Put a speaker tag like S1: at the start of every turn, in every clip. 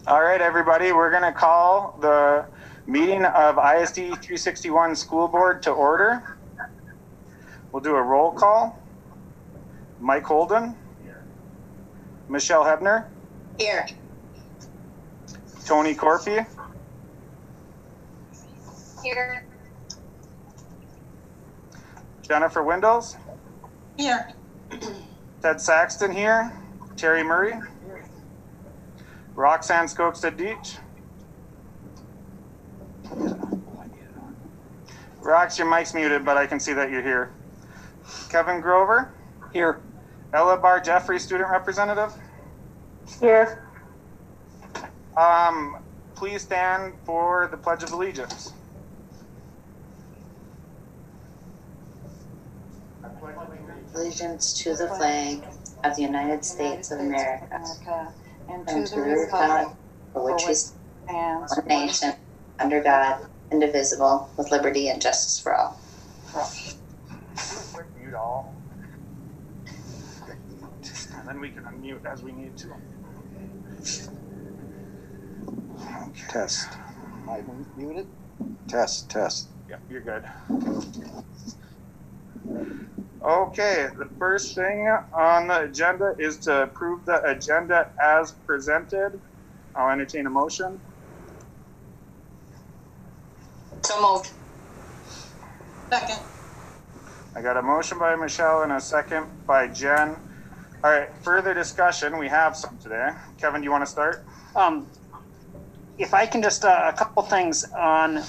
S1: All right, everybody, we're going to call the meeting of ISD 361 School Board to order. We'll do a roll call. Mike Holden. Here. Michelle Hebner.
S2: Here.
S1: Tony Corpy.
S2: Here.
S1: Jennifer Windows.
S2: Here.
S1: Ted Saxton here. Terry Murray. Roxanne Skokstad-Deach. Rox, your mic's muted, but I can see that you're here. Kevin Grover.
S3: Here.
S1: Ella Bar Jeffrey, student representative.
S2: Here.
S1: Please stand for the Pledge of Allegiance.
S4: Allegiance to the flag of the United States of America and to the republic for which we stand, one nation, under God, indivisible, with liberty and justice for all.
S1: Mute all. And then we can unmute as we need to. Okay.
S3: Test. Am I muted? Test.
S1: Yeah, you're good. Okay, the first thing on the agenda is to approve the agenda as presented. I'll entertain a motion.
S2: So moved. Second.
S1: I got a motion by Michelle and a second by Jen. All right, further discussion. We have some today. Kevin, do you want to start?
S3: If I can just, a couple things on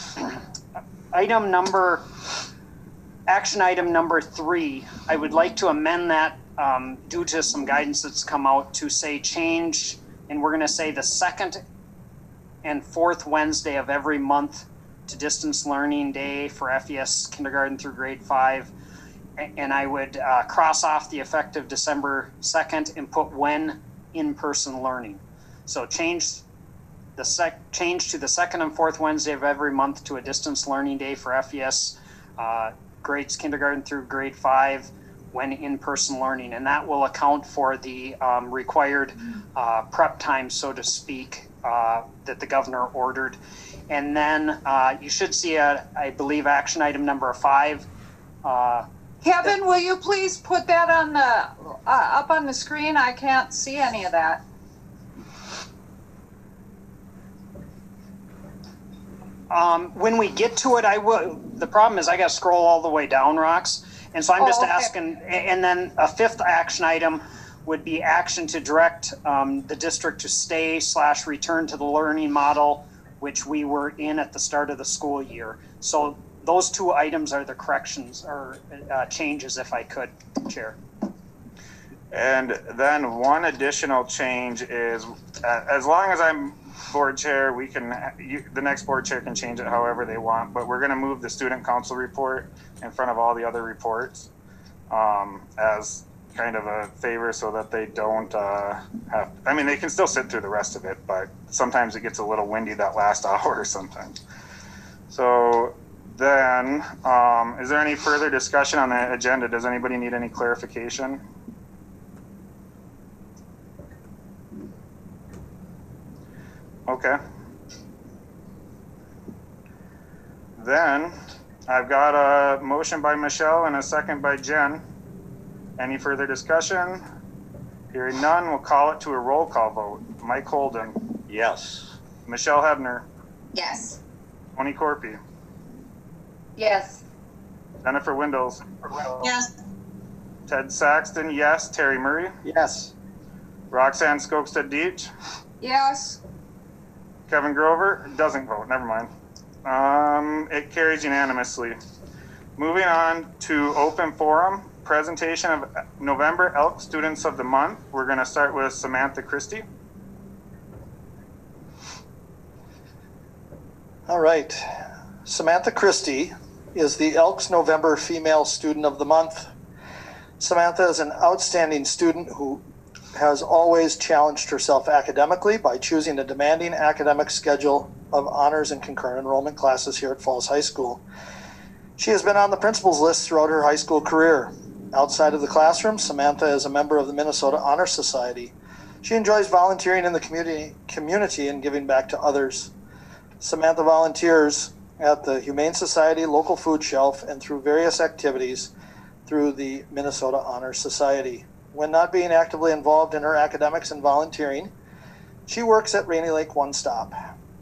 S3: action item number 3. I would like to amend that due to some guidance that's come out to say change, and we're going to say the second and fourth Wednesday of every month to distance learning day for FES kindergarten through grade 5. And I would cross off the effective December 2nd and put when in-person learning. So change to the second and fourth Wednesday of every month to a distance learning day for FES grades kindergarten through grade 5 when in-person learning. And that will account for the required prep time, so to speak, that the governor ordered. And then you should see, I believe, action item number 5.
S5: Kevin, will you please put that on the up on the screen? I can't see any of that.
S3: When we get to it, I will. The problem is I got to scroll all the way down, Rox. And so I'm just asking. And then a 5th action item would be action to direct the district to stay/return to the learning model, which we were in at the start of the school year. So those 2 items are the corrections or changes, if I could, Chair.
S1: And then one additional change is, as long as I'm board chair, we can. The next board chair can change it however they want. But we're going to move the student council report in front of all the other reports as kind of a favor, so that they don't have. I mean, they can still sit through the rest of it, but sometimes it gets a little windy that last hour sometimes. So then, is there any further discussion on the agenda? Does anybody need any clarification? Okay. Then I've got a motion by Michelle and a second by Jen. Any further discussion? Hearing none, we'll call it to a roll call vote. Mike Holden.
S3: Yes.
S1: Michelle Hebner.
S2: Yes.
S1: Tony Corpy.
S2: Yes.
S1: Jennifer Windows.
S2: Yes.
S1: Ted Saxton, yes. Terry Murray.
S3: Yes.
S1: Roxanne Skokstad-Deach.
S5: Yes.
S1: Kevin Grover doesn't vote. Never mind. It carries unanimously. Moving on to open forum, presentation of November Elk Students of the Month. We're going to start with Samantha Christie.
S6: All right. Samantha Christie is the Elks November Female Student of the Month. Samantha is an outstanding student who has always challenged herself academically by choosing a demanding academic schedule of honors and concurrent enrollment classes here at Falls High School. She has been on the principal's list throughout her high school career. Outside of the classroom, Samantha is a member of the Minnesota Honor Society. She enjoys volunteering in the community and giving back to others. Samantha volunteers at the Humane Society local food shelf and through various activities through the Minnesota Honor Society. When not being actively involved in her academics and volunteering, she works at Rainy Lake One Stop.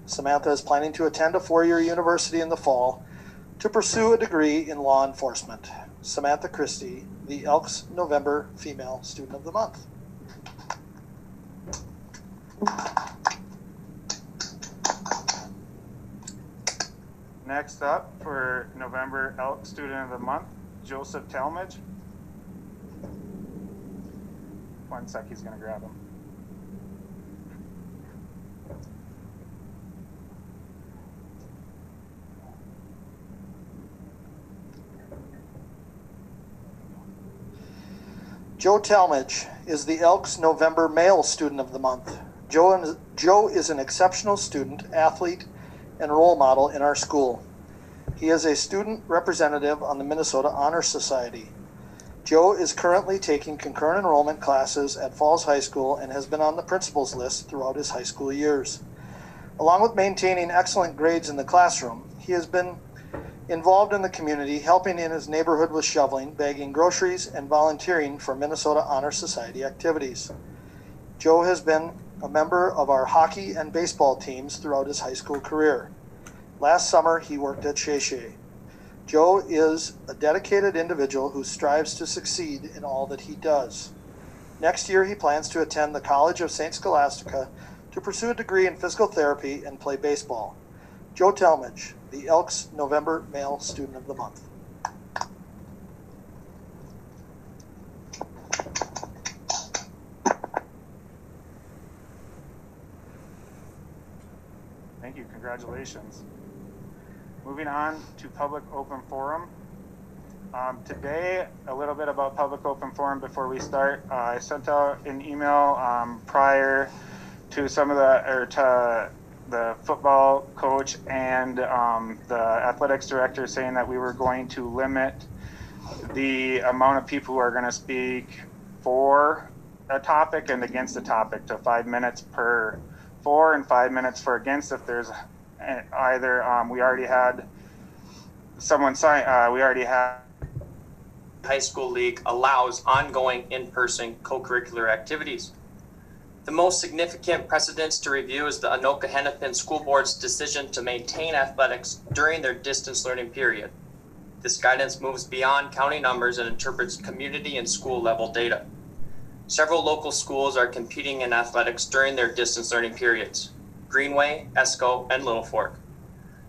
S6: Samantha is planning to attend a 4-year university in the fall to pursue a degree in law enforcement. Samantha Christie, the Elks November Female Student of the Month.
S1: Next up for November Elk Student of the Month, Joseph Talmidge. One sec, he's going to grab him.
S6: Joe Talmidge is the Elks November Male Student of the Month. Joe is an exceptional student, athlete, and role model in our school. He is a student representative on the Minnesota Honor Society. Joe is currently taking concurrent enrollment classes at Falls High School and has been on the principal's list throughout his high school years. Along with maintaining excellent grades in the classroom, he has been involved in the community, helping in his neighborhood with shoveling, bagging groceries, and volunteering for Minnesota Honor Society activities. Joe has been a member of our hockey and baseball teams throughout his high school career. Last summer, he worked at Shea Shea. Joe is a dedicated individual who strives to succeed in all that he does. Next year, he plans to attend the College of St. Scholastica to pursue a degree in physical therapy and play baseball. Joe Talmidge, the Elks November Male Student of the Month.
S1: Thank you, congratulations. Moving on to Public Open Forum. Today, a little bit about Public Open Forum before we start. I sent out an email prior to the football coach and the athletics director saying that we were going to limit the amount of people who are going to speak for a topic and against a topic to 5 minutes per for and 5 minutes for against. If there's either we already had someone sign, we already had
S7: high school league allows ongoing in-person co-curricular activities. The most significant precedents to review is the Anoka-Hennepin School Board's decision to maintain athletics during their distance learning period. This guidance moves beyond county numbers and interprets community and school level data. Several local schools are competing in athletics during their distance learning periods: Greenway, Esco, and Little Fork.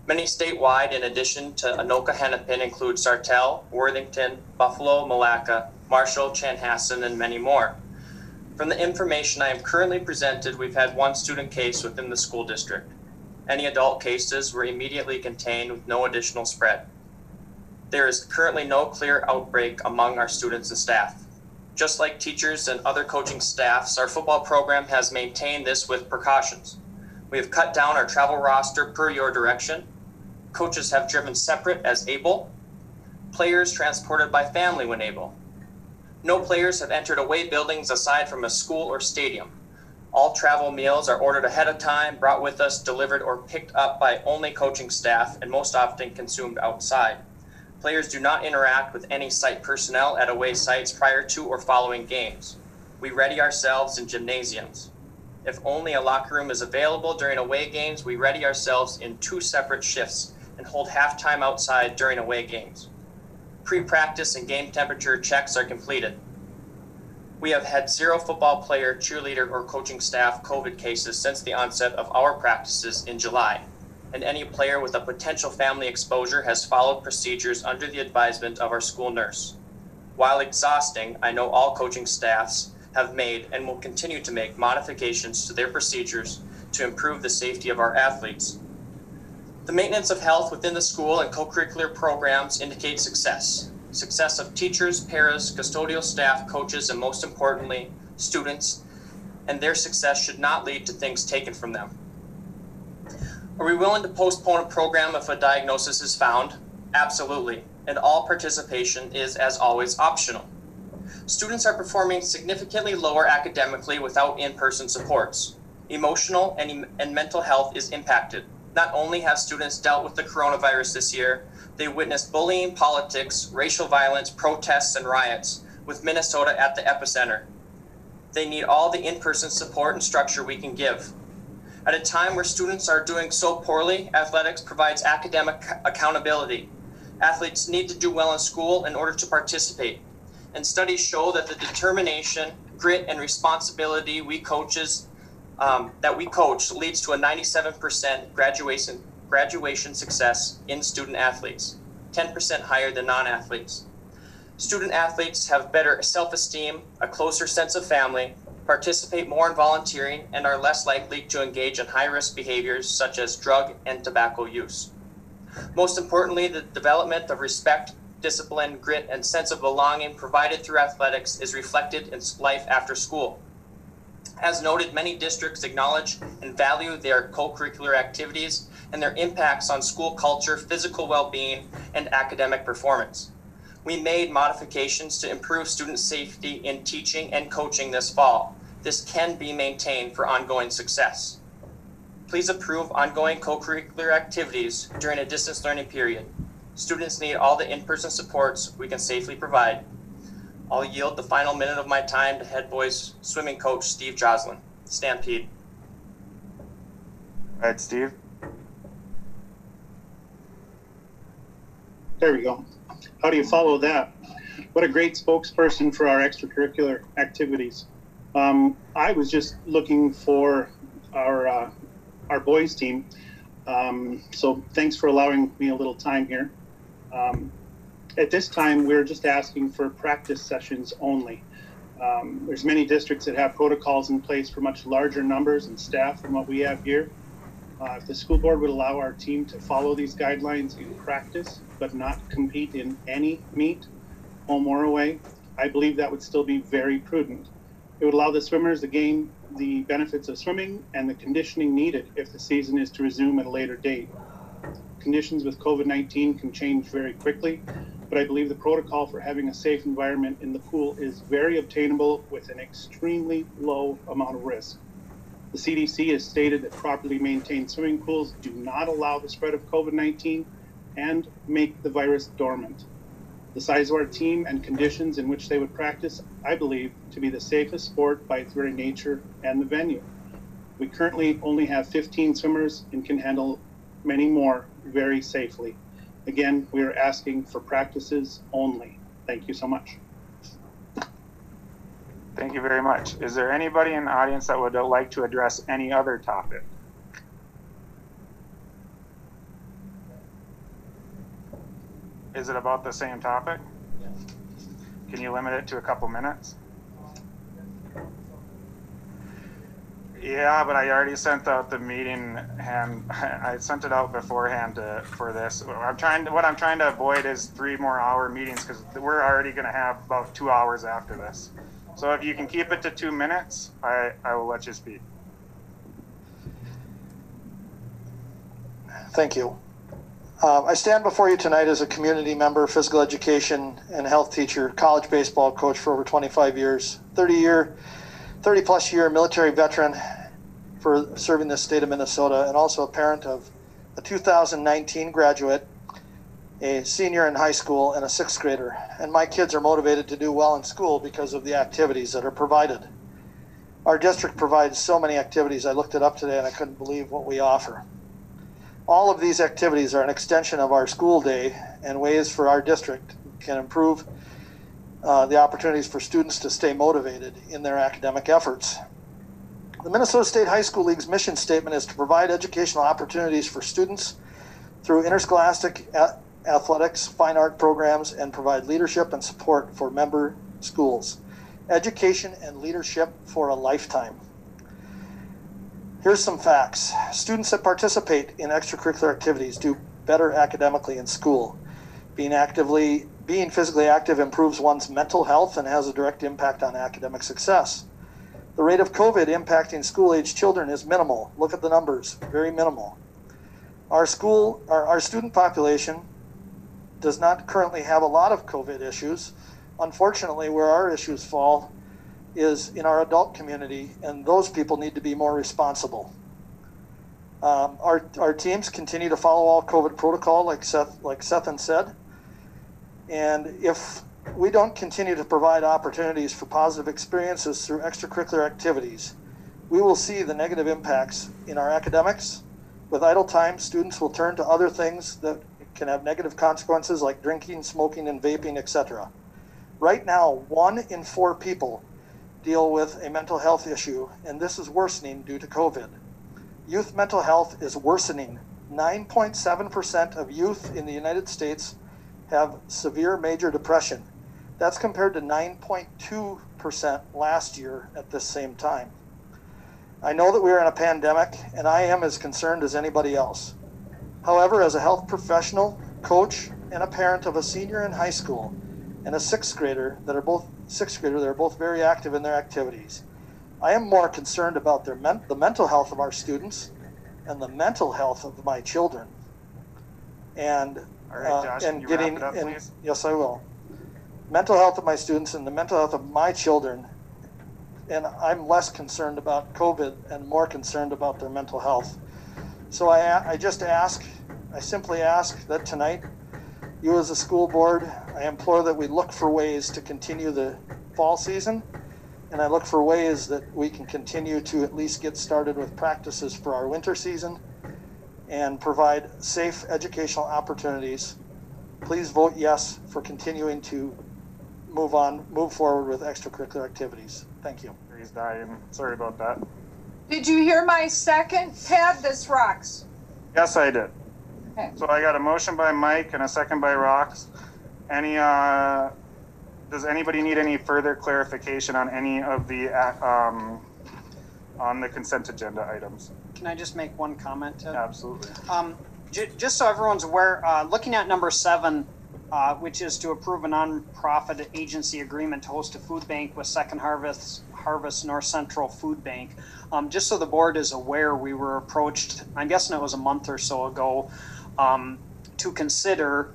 S7: Many statewide, in addition to Anoka-Hennepin, include Sartell, Worthington, Buffalo, Malacca, Marshall, Chanhassen, and many more. From the information I am currently presented, we've had one student case within the school district. Any adult cases were immediately contained with no additional spread. There is currently no clear outbreak among our students and staff. Just like teachers and other coaching staffs, our football program has maintained this with precautions. We have cut down our travel roster per your direction. Coaches have driven separate as able. Players transported by family when able. No players have entered away buildings aside from a school or stadium. All travel meals are ordered ahead of time, brought with us, delivered, or picked up by only coaching staff, and most often consumed outside. Players do not interact with any site personnel at away sites prior to or following games. We ready ourselves in gymnasiums. If only a locker room is available during away games, we ready ourselves in 2 separate shifts and hold halftime outside during away games. Pre-practice and game temperature checks are completed. We have had 0 football player, cheerleader, or coaching staff COVID cases since the onset of our practices in July, and any player with a potential family exposure has followed procedures under the advisement of our school nurse. While exhausting, I know all coaching staffs have made and will continue to make modifications to their procedures to improve the safety of our athletes. The maintenance of health within the school and co-curricular programs indicate success. Success of teachers, paras, custodial staff, coaches, and most importantly, students, and their success should not lead to things taken from them. Are we willing to postpone a program if a diagnosis is found? Absolutely, and all participation is, as always, optional. Students are performing significantly lower academically without in-person supports. Emotional and mental health is impacted. Not only have students dealt with the coronavirus this year, they witnessed bullying, politics, racial violence, protests, and riots, with Minnesota at the epicenter. They need all the in-person support and structure we can give. At a time where students are doing so poorly, athletics provides academic accountability. Athletes need to do well in school in order to participate. And studies show that the determination, grit, and responsibility that we coach leads to a 97% graduation success in student athletes, 10% higher than non-athletes. Student athletes have better self-esteem, a closer sense of family, participate more in volunteering, and are less likely to engage in high-risk behaviors such as drug and tobacco use. Most importantly, the development of respect, discipline, grit, and sense of belonging provided through athletics is reflected in life after school. As noted, many districts acknowledge and value their co-curricular activities and their impacts on school culture, physical well-being, and academic performance. We made modifications to improve student safety in teaching and coaching this fall. This can be maintained for ongoing success. Please approve ongoing co-curricular activities during a distance learning period. Students need all the in-person supports we can safely provide. I'll yield the final minute of my time to head boys swimming coach Steve Joslin. Stampede.
S1: All right, Steve.
S8: There we go. How do you follow that? What a great spokesperson for our extracurricular activities. I was just looking for our boys team. So thanks for allowing me a little time here. At this time, we're just asking for practice sessions only. There's many districts that have protocols in place for much larger numbers and staff than what we have here. If the school board would allow our team to follow these guidelines in practice, but not compete in any meet, home or away, I believe that would still be very prudent. It would allow the swimmers to gain the benefits of swimming and the conditioning needed if the season is to resume at a later date. Conditions with COVID-19 can change very quickly, but I believe the protocol for having a safe environment in the pool is very obtainable with an extremely low amount of risk. The CDC has stated that properly maintained swimming pools do not allow the spread of COVID-19 and make the virus dormant. The size of our team and conditions in which they would practice, I believe, to be the safest sport by its very nature and the venue. We currently only have 15 swimmers and can handle many more very safely. Again, we are asking for practices only. Thank you so much.
S1: Thank you very much. Is there anybody in the audience that would like to address any other topic? Is it about the same topic? Can you limit it to a couple minutes? Yeah, but I already sent out the meeting and I sent it out beforehand for this. What I'm trying to avoid is 3 more hour meetings because we're already going to have about 2 hours after this. So if you can keep it to 2 minutes, I will let you speak.
S6: Thank you. I stand before you tonight as a community member, physical education and health teacher, college baseball coach for over 25 years, 30 plus year military veteran for serving the state of Minnesota, and also a parent of a 2019 graduate, a senior in high school, and a 6th grader. And my kids are motivated to do well in school because of the activities that are provided. Our district provides so many activities. I looked it up today and I couldn't believe what we offer. All of these activities are an extension of our school day and ways for our district can improve the opportunities for students to stay motivated in their academic efforts. The Minnesota State High School League's mission statement is to provide educational opportunities for students through interscholastic athletics, fine art programs, and provide leadership and support for member schools. Education and leadership for a lifetime. Here's some facts. Students that participate in extracurricular activities do better academically in school. Being physically active improves one's mental health and has a direct impact on academic success. The rate of COVID impacting school-age children is minimal. Look at the numbers, very minimal. Our student population does not currently have a lot of COVID issues, unfortunately, where our issues fall is in our adult community, and those people need to be more responsible. Our teams continue to follow all COVID protocol, like Seth said, and if we don't continue to provide opportunities for positive experiences through extracurricular activities, we will see the negative impacts in our academics. With idle time, students will turn to other things that can have negative consequences like drinking, smoking, and vaping, etc. Right now, 1 in 4 people deal with a mental health issue, and this is worsening due to COVID. Youth mental health is worsening. 9.7% of youth in the United States have severe major depression. That's compared to 9.2% last year at this same time. I know that we are in a pandemic, and I am as concerned as anybody else. However, as a health professional, coach, and a parent of a senior in high school and a sixth grader that are both very active in their activities, I am more concerned about the mental health of our students and the mental health of my children. And
S1: All right, Josh, can you wrap it up, please?
S6: Yes, I will. Mental health of my students and the mental health of my children, and I'm less concerned about COVID and more concerned about their mental health. So I simply ask that tonight, you as a school board, I implore that we look for ways to continue the fall season, and I look for ways that we can continue to at least get started with practices for our winter season and provide safe educational opportunities. Please vote yes for continuing to move forward with extracurricular activities. Thank you.
S1: He's dying. Sorry about that.
S5: Did you hear my second, Ted? This rocks.
S1: Yes, I did.
S5: Okay.
S1: So I got a motion by Mike and a second by Rox. Does anybody need any further clarification on any of the on the consent agenda items?
S3: Can I just make one comment, Ted?
S1: Absolutely.
S3: Just so everyone's aware, looking at number 7, which is to approve a nonprofit agency agreement to host a food bank with Second Harvest North Central Food Bank. Just so the board is aware, we were approached, I'm guessing it was a month or so ago, to consider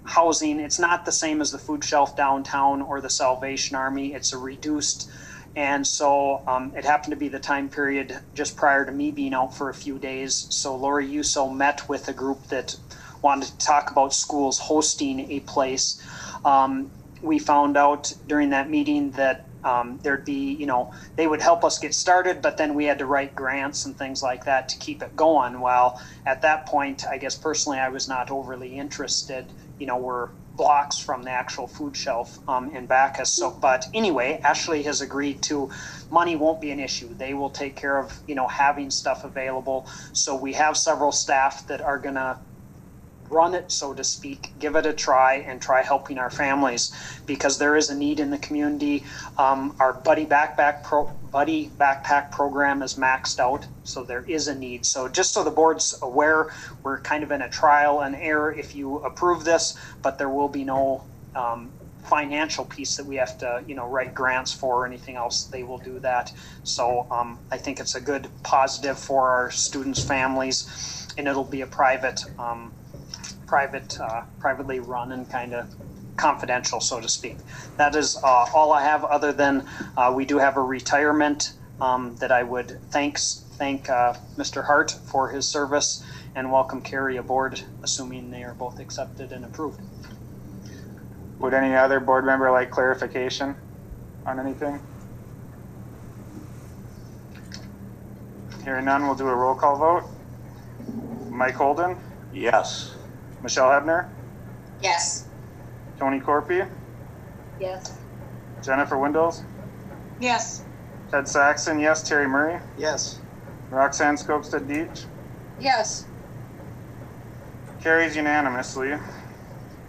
S3: housing. It's not the same as the food shelf downtown or the Salvation Army. It's a reduced, and so it happened to be the time period just prior to me being out for a few days. So Lori Yuso met with a group that wanted to talk about schools hosting a place. We found out during that meeting that there'd be, they would help us get started, but then we had to write grants and things like that to keep it going. Well, at that point, I guess personally, I was not overly interested. We're blocks from the actual food shelf in Bacchus. So, but anyway, Ashley has agreed to, money won't be an issue. They will take care of, having stuff available. So we have several staff that are going to run it, so to speak, give it a try and try helping our families, because there is a need in the community. Our buddy backpack program is maxed out, so there is a need. So just so the board's aware, we're kind of in a trial and error if you approve this, but there will be no financial piece that we have to write grants for or anything else. They will do that. So I think it's a good positive for our students' families, and it'll be a privately run and kind of confidential, so to speak. That is all I have, other than we do have a retirement that I would thank Mr. Hart for his service, and welcome Carrie aboard, assuming they are both accepted and approved.
S1: Would any other board member like clarification on anything? Hearing none, we'll do a roll call vote. Mike Holden?
S9: Yes.
S1: Michelle Hebner?
S2: Yes.
S1: Tony Corpy?
S2: Yes.
S1: Jennifer Windows?
S5: Yes.
S1: Ted Saxon, yes. Terry Murray?
S9: Yes.
S1: Roxanne Skopstad Deach?
S5: Yes.
S1: Carries unanimously.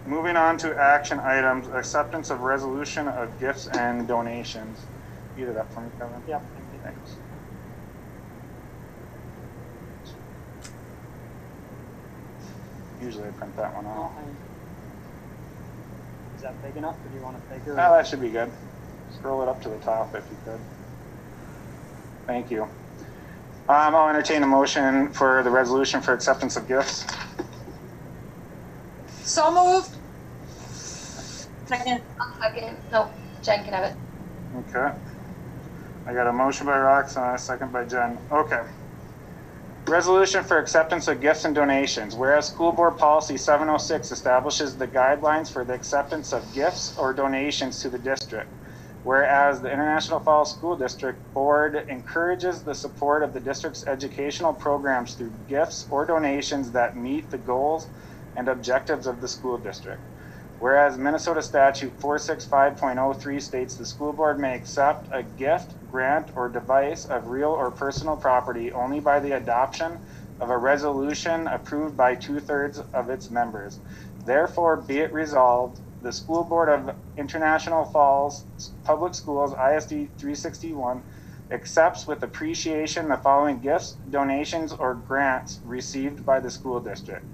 S1: Moving on to action items, acceptance of resolution of gifts and donations. Read it up for me, Kevin.
S3: Yep.
S1: Thanks. Usually I print that one out.
S3: Is that big enough, or do you want it bigger?
S1: Oh, that should be good. Scroll it up to the top if you could. Thank you. I'll entertain a motion for the resolution for acceptance of gifts.
S5: So moved.
S2: Second. No, Jen can have it.
S1: Okay. I got a motion by Roxanne, a second by Jen. Okay. Resolution for acceptance of gifts and donations. Whereas School Board Policy 706 establishes the guidelines for the acceptance of gifts or donations to the district. Whereas the International Falls School District Board encourages the support of the district's educational programs through gifts or donations that meet the goals and objectives of the school district. Whereas Minnesota Statute 465.03 states the school board may accept a gift, grant, or device of real or personal property only by the adoption of a resolution approved by 2/3 of its members. Therefore, be it resolved, the School Board of International Falls Public Schools, ISD 361, accepts with appreciation the following gifts, donations, or grants received by the school district.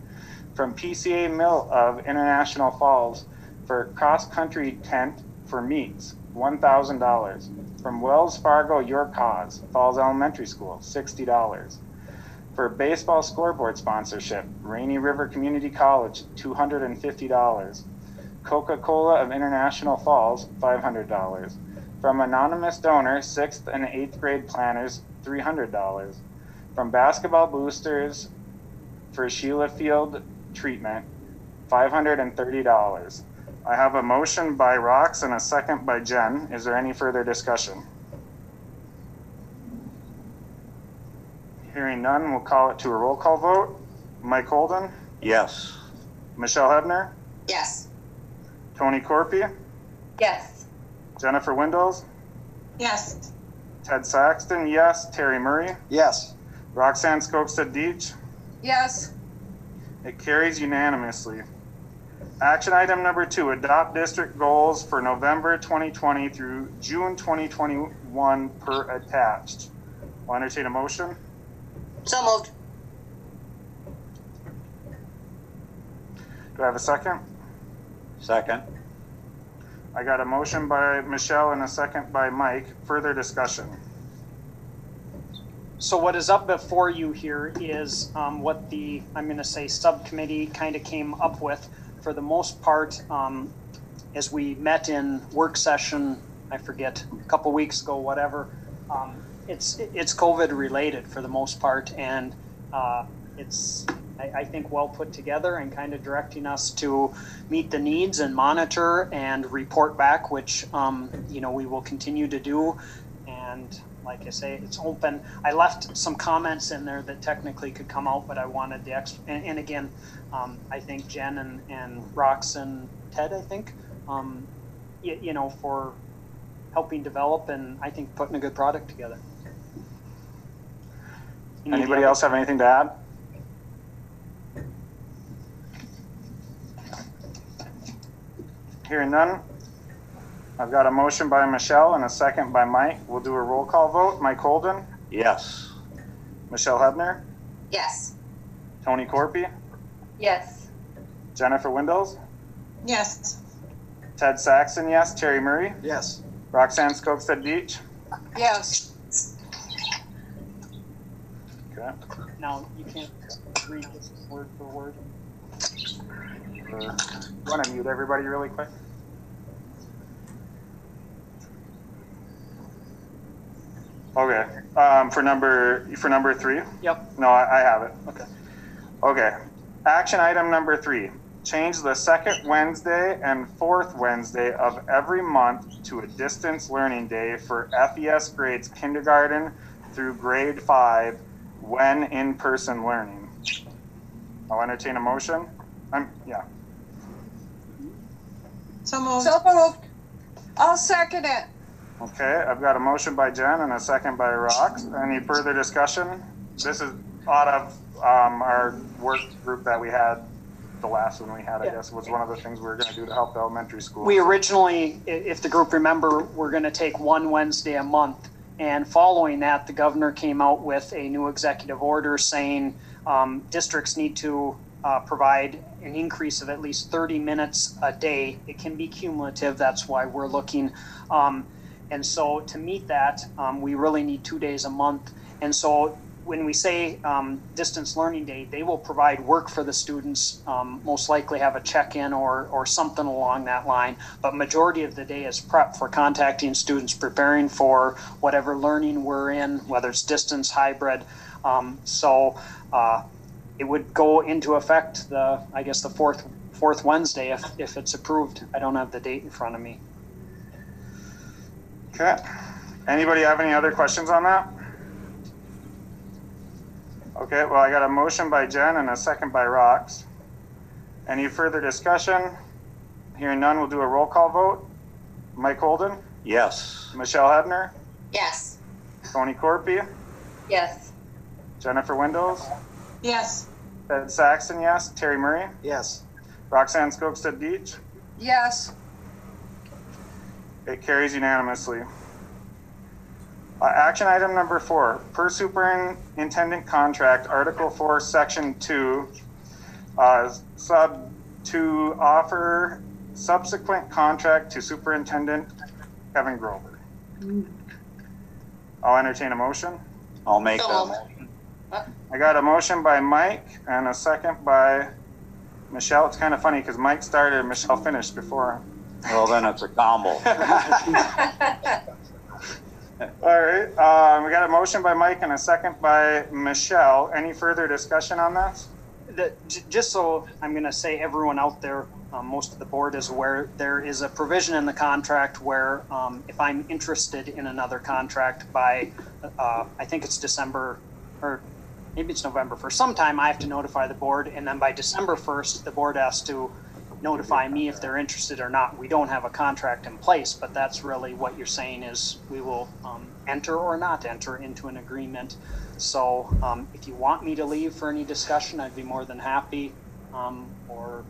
S1: From PCA Mill of International Falls for cross-country tent for meets, $1,000. From Wells Fargo Your Cause, Falls Elementary School, $60. For baseball scoreboard sponsorship, Rainy River Community College, $250. Coca-Cola of International Falls, $500. From anonymous donor, 6th and 8th grade planners, $300. From basketball boosters for Sheila Field treatment, $530. I have a motion by Rox and a second by Jen. Is there any further discussion? Hearing none, we'll call it to a roll call vote. Mike Holden?
S9: Yes.
S1: Michelle Hebner?
S2: Yes.
S1: Tony Corpy?
S2: Yes.
S1: Jennifer Windows?
S2: Yes.
S1: Ted Saxton, yes. Terry Murray?
S6: Yes.
S1: Roxanne Skogstad Deach?
S5: Yes.
S1: It carries unanimously. Action item number 2, adopt district goals for November 2020 through June 2021 per attached. I'll entertain a motion.
S2: So moved.
S1: Do I have a second?
S9: Second.
S1: I got a motion by Michelle and a second by Mike. Further discussion.
S3: So what is up before you here is what the, I'm going to say, subcommittee kind of came up with. For the most part, as we met in work session, I forget, a couple weeks ago, whatever, it's COVID related for the most part, and it's, I think, well put together and kind of directing us to meet the needs and monitor and report back, which we will continue to do. And like I say, it's open. I left some comments in there that technically could come out, but I wanted the extra. And again, I think Jen and Rox and Ted, I think, for helping develop and I think putting a good product together.
S1: Anybody else have anything to add? Hearing none, I've got a motion by Michelle and a second by Mike. We'll do a roll call vote. Mike Holden?
S9: Yes.
S1: Michelle Hebner?
S2: Yes.
S1: Tony Corpy?
S2: Yes.
S1: Jennifer Windows?
S2: Yes.
S1: Ted Saxon, yes. Terry Murray?
S6: Yes.
S1: Roxanne Skogstad Deach?
S5: Yes.
S1: Okay.
S3: Now, you can't read this word for word.
S1: Want to mute everybody really quick? Okay. For number 3?
S3: Yep.
S1: No, I have it. Okay. Action item number 3. Change the second Wednesday and fourth Wednesday of every month to a distance learning day for FES grades kindergarten through grade 5 when in-person learning. I'll entertain a motion. Yeah.
S2: So moved.
S5: So moved. I'll second it.
S1: Okay, I've got a motion by Jen and a second by Rox. Any further discussion? This is out of our work group that we had, the last one we had, I guess, was one of the things we were going to do to help the elementary schools.
S3: We originally, if the group remember, we're going to take one Wednesday a month. And following that, the governor came out with a new executive order saying districts need to provide an increase of at least 30 minutes a day. It can be cumulative. That's why we're looking. And so to meet that, we really need 2 days a month. And so when we say distance learning day, they will provide work for the students, most likely have a check-in or something along that line. But majority of the day is prep for contacting students, preparing for whatever learning we're in, whether it's distance, hybrid. It would go into effect the fourth Wednesday if it's approved. I don't have the date in front of me.
S1: Okay. Anybody have any other questions on that? Okay, well, I got a motion by Jen and a second by Rox. Any further discussion? Hearing none, we'll do a roll call vote. Mike Holden?
S9: Yes.
S1: Michelle Hebner?
S2: Yes.
S1: Tony Corpy?
S2: Yes.
S1: Jennifer Windows?
S2: Yes.
S1: Ed Saxon, yes. Terry Murray?
S6: Yes.
S1: Roxanne Skogstad Beach?
S5: Yes.
S1: It carries unanimously. Action item number 4, per superintendent contract, Article 4, Section 2, sub 2, offer subsequent contract to Superintendent Kevin Grover. I'll entertain a motion.
S9: I'll make
S2: So
S9: that.
S1: I got a motion by Mike and a second by Michelle. It's kind of funny because Mike started and Michelle finished before.
S9: Well, then it's a combo.
S1: All right, we got a motion by Mike and a second by Michelle. Any further discussion on this?
S3: Just so I'm going to say everyone out there, most of the board is aware, there is a provision in the contract where if I'm interested in another contract by, I think it's December, or maybe it's November 1st, sometime I have to notify the board, and then by December 1st, the board has to notify me if they're interested or not. We don't have a contract in place, but that's really what you're saying is we will enter or not enter into an agreement. So if you want me to leave for any discussion, I'd be more than happy. Or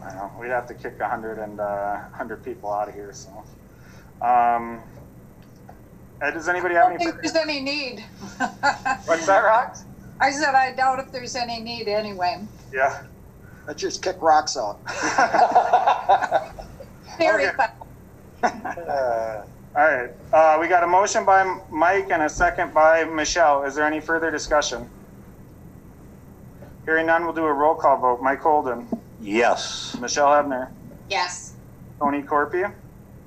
S1: I know we'd have to kick 100 people out of here. So, does anybody
S5: I
S1: have
S5: don't
S1: any?
S5: think there's any need.
S1: What's that, Rox?
S5: I said I doubt if there's any need anyway.
S1: Yeah.
S6: Let's just kick rocks out.
S5: Very
S1: Okay.
S5: fast.
S1: All right. We got a motion by Mike and a second by Michelle. Is there any further discussion? Hearing none, we'll do a roll call vote. Mike Holden,
S9: Yes.
S1: Michelle Hebner,
S2: Yes.
S1: Tony Corpy,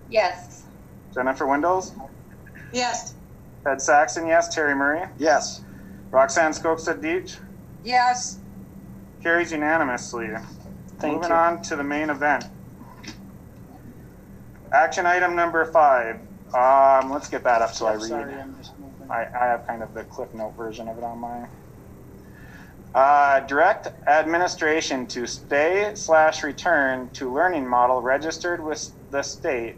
S2: Yes.
S1: Jennifer Windows,
S2: Yes.
S1: Ed Saxon, yes. Terry Murray,
S6: Yes.
S1: Roxanne Skogstad Deach.
S5: Yes.
S1: Carries unanimously.
S3: Thank
S1: Moving
S3: you.
S1: on to the main event. Action item number 5. Let's get that up so I read.
S3: Sorry, I'm just moving.
S1: I have kind of the Cliff Note version of it on mine. Direct administration to stay/return to learning model registered with the state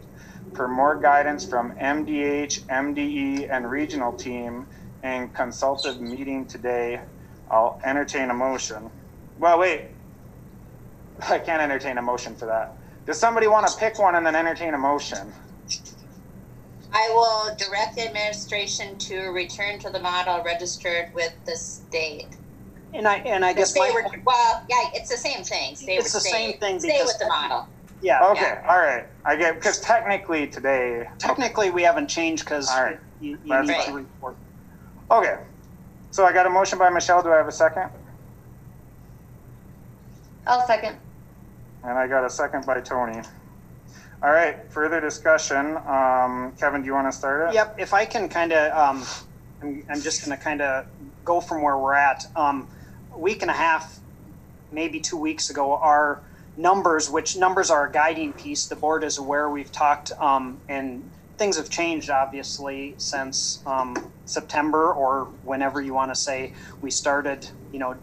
S1: for more guidance from MDH, MDE, and regional team and consultative meeting today. I'll entertain a motion. Well, wait. I can't entertain a motion for that. Does somebody want to pick one and then entertain a motion?
S2: I will direct the administration to return to the model registered with the state.
S3: And I guess
S2: Stay with, well, yeah, it's the same thing. Stay
S3: It's
S2: with
S3: the
S2: state.
S3: same thing
S2: Stay
S3: because-
S2: with the model.
S3: yeah.
S1: Okay, all right. I get, because technically today.
S3: Technically, we haven't changed because
S1: All right.
S3: you
S1: That's
S3: need
S2: fine.
S3: to report.
S1: Okay. So I got a motion by Michelle. Do I have a second?
S2: I'll second.
S1: And I got a second by Tony. All right, further discussion. Kevin, do you want to start it?
S3: Yep, if I can kind of, I'm just going to kind of go from where we're at. A week and a half, maybe 2 weeks ago, our numbers, which numbers are a guiding piece, the board is aware we've talked, and things have changed obviously since September or whenever you want to say we started,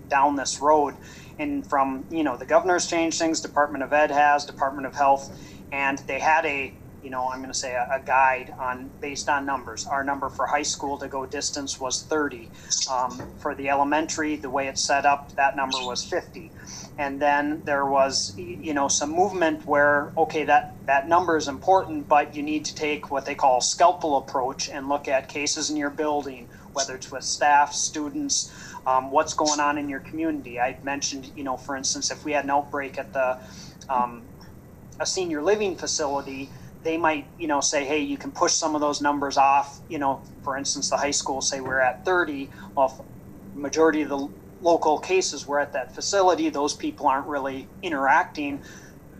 S3: down this road. And from, the governor's changed things, Department of Ed has, Department of Health, and they had I'm going to say a guide based on numbers. Our number for high school to go distance was 30. For the elementary, the way it's set up, that number was 50. And then there was, some movement where, okay, that number is important, but you need to take what they call a scalpel approach and look at cases in your building, whether it's with staff, students, what's going on in your community. I mentioned, for instance, if we had an outbreak at a senior living facility, they might, say, hey, you can push some of those numbers off, for instance, the high school, say we're at 30, well, if majority of the local cases were at that facility, those people aren't really interacting,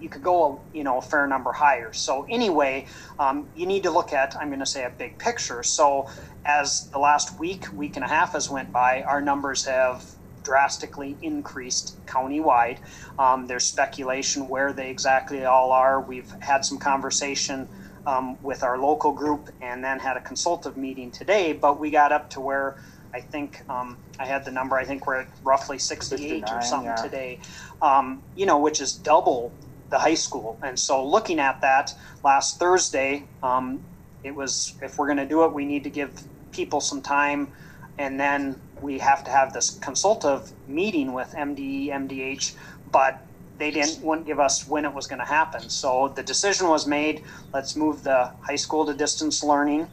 S3: you could go, a fair number higher. So anyway, you need to look at, I'm going to say, a big picture. So as the last week and a half has went by, our numbers have drastically increased countywide. There's speculation where they exactly all are. We've had some conversation with our local group and then had a consultative meeting today, but we got up to where I think I had the number, I think we're at roughly 68 or something today, which is double the high school. And so looking at that last Thursday, it was, if we're going to do it, we need to give people some time, and then we have to have this consultative meeting with MDE, MDH, but they wouldn't give us when it was going to happen. So the decision was made, let's move the high school to distance learning.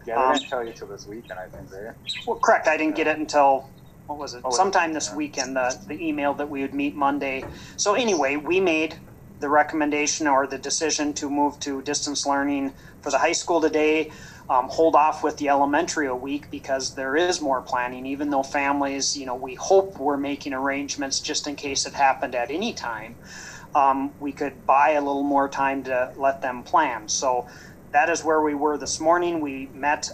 S10: Yeah, they didn't tell you till this weekend, I think, right?
S3: Well, correct. I didn't get it until, what was it? Sometime this weekend, the email that we would meet Monday. So anyway, we made the recommendation or the decision to move to distance learning for the high school today, hold off with the elementary a week because there is more planning, even though families, we hope we're making arrangements just in case it happened at any time. We could buy a little more time to let them plan. So that is where we were this morning. We met,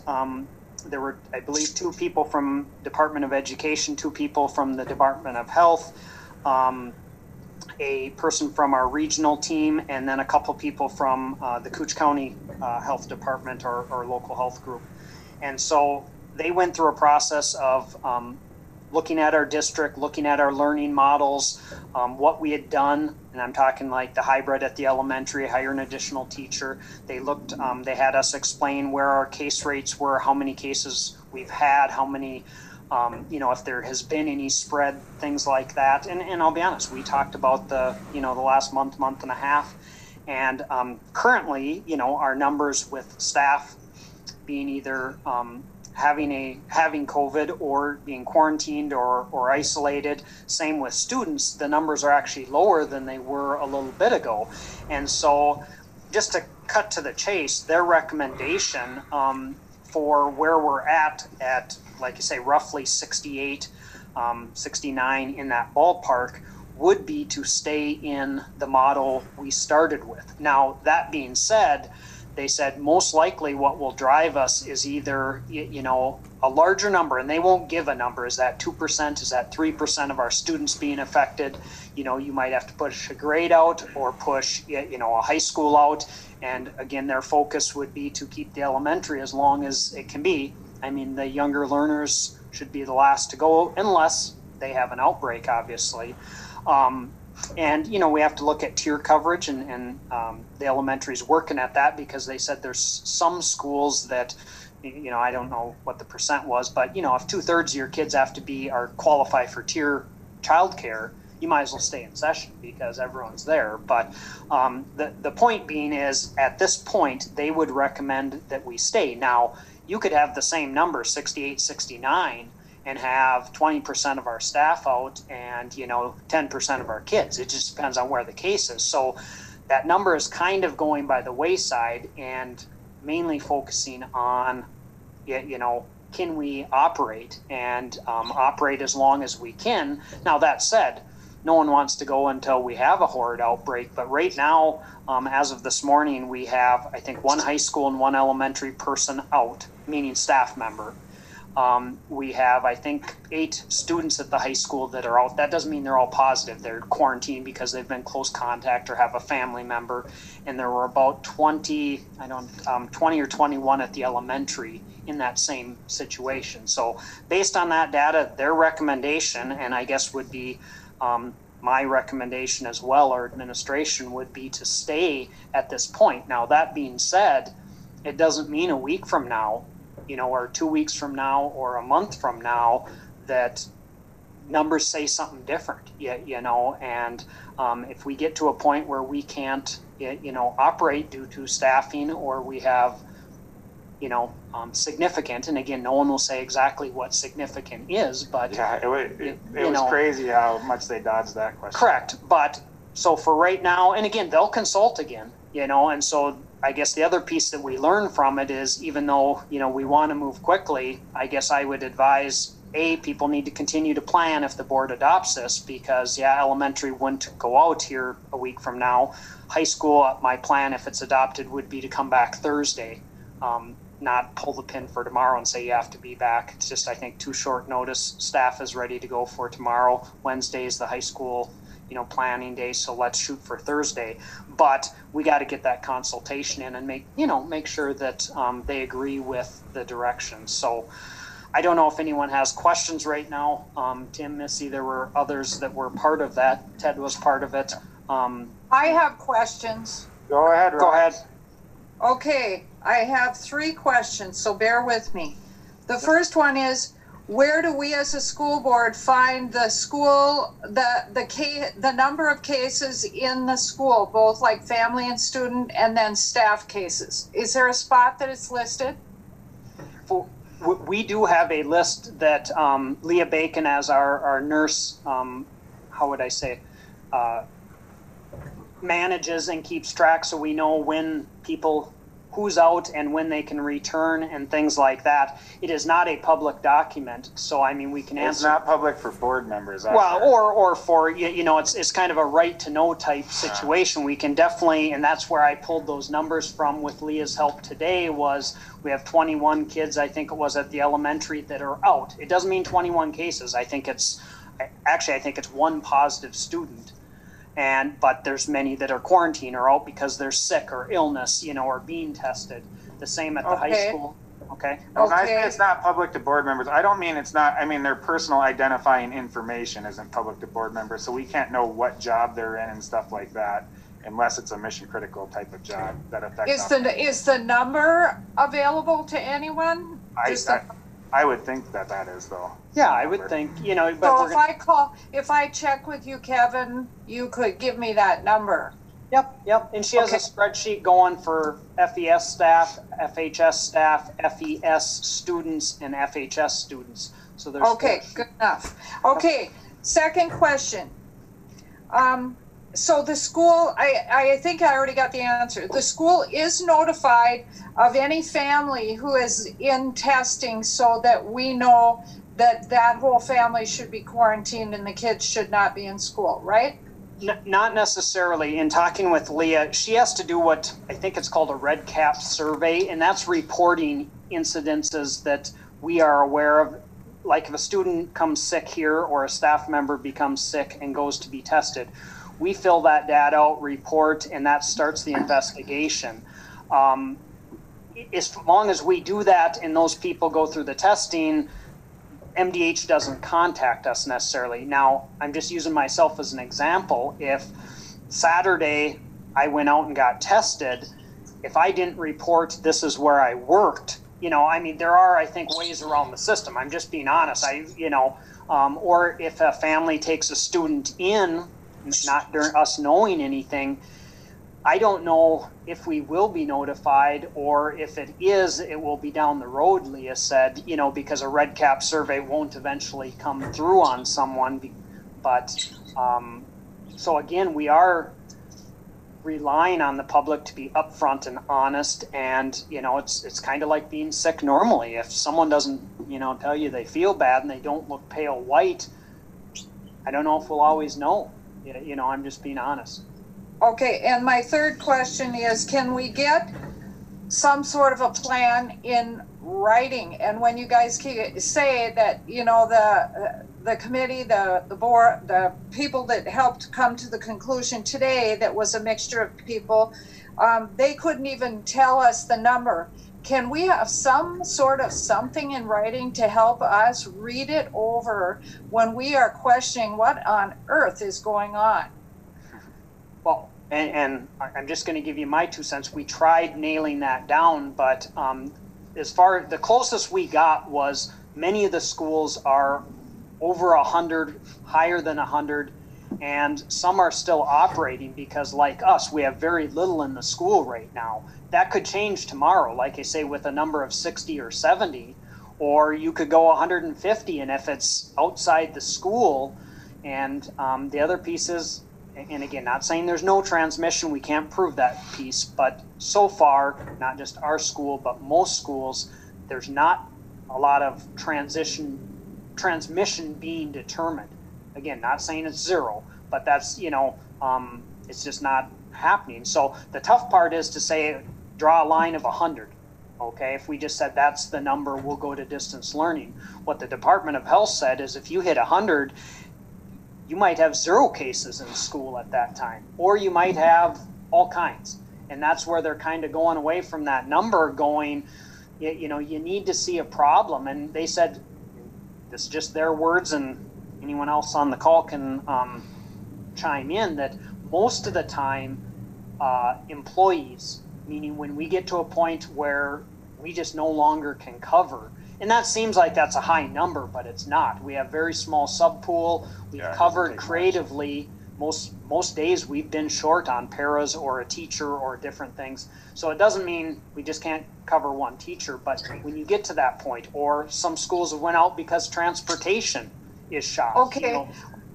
S3: there were, I believe, 2 people from Department of Education, 2 people from the Department of Health, a person from our regional team, and then a couple people from the Cooch County Health Department or local health group. And so they went through a process of looking at our district, looking at our learning models, what we had done, and I'm talking like the hybrid at the elementary, hire an additional teacher. They looked, they had us explain where our case rates were, how many cases we've had, how many, if there has been any spread, things like that. And I'll be honest, we talked about the last month and a half. And currently, our numbers with staff being either having COVID or being quarantined or isolated. Same with students, the numbers are actually lower than they were a little bit ago. And so just to cut to the chase, their recommendation for where we're at, like you say, roughly 68, 69 in that ballpark, would be to stay in the model we started with. Now, that being said, they said most likely what will drive us is either, a larger number, and they won't give a number. Is that 2%? Is that 3% of our students being affected? You might have to push a grade out or push, a high school out. And again, their focus would be to keep the elementary as long as it can be. I mean, the younger learners should be the last to go unless they have an outbreak, obviously. And, we have to look at tier coverage, and the elementary is working at that because they said there's some schools that, I don't know what the percent was, but, if 2/3 of your kids have to qualify for tier childcare, you might as well stay in session because everyone's there. But the point being is, at this point, they would recommend that we stay. Now, you could have the same number, 68, 69, and have 20% of our staff out and 10% of our kids. It just depends on where the case is. So that number is kind of going by the wayside and mainly focusing on can we operate and operate as long as we can. Now, that said, no one wants to go until we have a horrid outbreak, but right now, as of this morning, we have, I think, 1 high school and 1 elementary person out, meaning staff member. We have, I think, 8 students at the high school that are out. That doesn't mean they're all positive. They're quarantined because they've been close contact or have a family member. And there were about 20 or 21 at the elementary in that same situation. So based on that data, their recommendation, and I guess would be my recommendation as well, or administration, would be to stay at this point. Now, that being said, it doesn't mean a week from now, or 2 weeks from now, or a month from now, that numbers say something different, and if we get to a point where we can't, operate due to staffing, or we have, significant, and again, no one will say exactly what significant is, but
S10: yeah, it was crazy how much they dodged that question.
S3: Correct. But so for right now, and again, they'll consult again, and so I guess the other piece that we learn from it is, even though, we want to move quickly, I guess I would advise, people need to continue to plan if the board adopts this, because elementary wouldn't go out here a week from now. High school, my plan, if it's adopted, would be to come back Thursday, not pull the pin for tomorrow and say you have to be back. It's just, I think, too short notice. Staff is ready to go for tomorrow. Wednesday is the high school, planning day, so let's shoot for Thursday. But we got to get that consultation in and make sure that they agree with the direction. So I don't know if anyone has questions right now. Tim, Missy, there were others that were part of that. Ted was part of it.
S5: I have questions.
S10: Go ahead, Rob.
S3: Go ahead.
S5: Okay, I have 3 questions, so bear with me. The first one is, where do we as a school board find the number of cases in the school, both like family and student and then staff cases? Is there a spot that it's listed?
S3: We do have a list that Leah Bacon, as our nurse, manages and keeps track, so we know who's out and when they can return and things like that. It is not a public document, so we can answer.
S10: It's not public for board members.
S3: Well, or for, it's kind of a right to know type situation. We can definitely, and that's where I pulled those numbers from with Leah's help today, was we have 21 kids, I think it was, at the elementary that are out. It doesn't mean 21 cases. I think it's 1 positive student. But there's many that are quarantined or out because they're sick or illness, or being tested. The same at the high school. Okay.
S10: When I say it's not public to board members, I don't mean it's not. Their personal identifying information isn't public to board members, so we can't know what job they're in and stuff like that, unless it's a mission critical type of job that affects.
S5: Is the number available to anyone?
S10: I would think that is, though.
S3: Yeah, I would think, but
S5: so if I check with you, Kevin, you could give me that number.
S3: Yep. And she has a spreadsheet going for FES staff, FHS staff, FES students, and FHS students. So there's
S5: good enough. Okay, second question. So the school, I think I already got the answer. The school is notified of any family who is in testing, so that we know that whole family should be quarantined and the kids should not be in school, right?
S3: Not necessarily. In talking with Leah, she has to do what I think it's called a red cap survey, and that's reporting incidences that we are aware of. Like if a student comes sick here or a staff member becomes sick and goes to be tested, we fill that data out, report, and that starts the investigation. As long as we do that and those people go through the testing, MDH doesn't contact us necessarily. Now, I'm just using myself as an example. If Saturday I went out and got tested, if I didn't report this is where I worked, there are, I think, ways around the system. I'm just being honest. Or if a family takes a student in, not during us knowing anything, I don't know if we will be notified, or if it is, it will be down the road, Leah said, because a red cap survey won't eventually come through on someone. But so again, we are relying on the public to be upfront and honest, and it's kind of like being sick normally. If someone doesn't tell you they feel bad and they don't look pale white, I don't know if we'll always know. I'm just being honest.
S5: Okay, and my third question is, can we get some sort of a plan in writing? And when you guys say that, the committee, the board, the people that helped come to the conclusion today, that was a mixture of people, they couldn't even tell us the number. Can we have some sort of something in writing to help us read it over when we are questioning what on earth is going on?
S3: Well, and I'm just going to give you my 2 cents. We tried nailing that down, but as far the closest we got was many of the schools are over 100, higher than 100, and some are still operating because, like us, we have very little in the school right now. That could change tomorrow, like I say, with a number of 60 or 70, or you could go 150, and if it's outside the school, and the other piece is, and again, not saying there's no transmission, we can't prove that piece, but so far, not just our school, but most schools, there's not a lot of transmission being determined. Again, not saying it's zero, but that's, it's just not happening. So the tough part is to say, draw a line of 100. Okay, if we just said that's the number, we'll go to distance learning. What the Department of Health said is if you hit 100, you might have 0 cases in school at that time, or you might have all kinds. And that's where they're kind of going away from that number, going, you need to see a problem. And they said, this is just their words, and anyone else on the call can chime in, that most of the time, employees, meaning when we get to a point where we just no longer can cover, and that seems like that's a high number, but it's not. We have very small subpool. We've covered creatively. Most days we've been short on paras or a teacher or different things. So it doesn't mean we just can't cover one teacher, but when you get to that point, or some schools have went out because transportation is shot.
S5: Okay.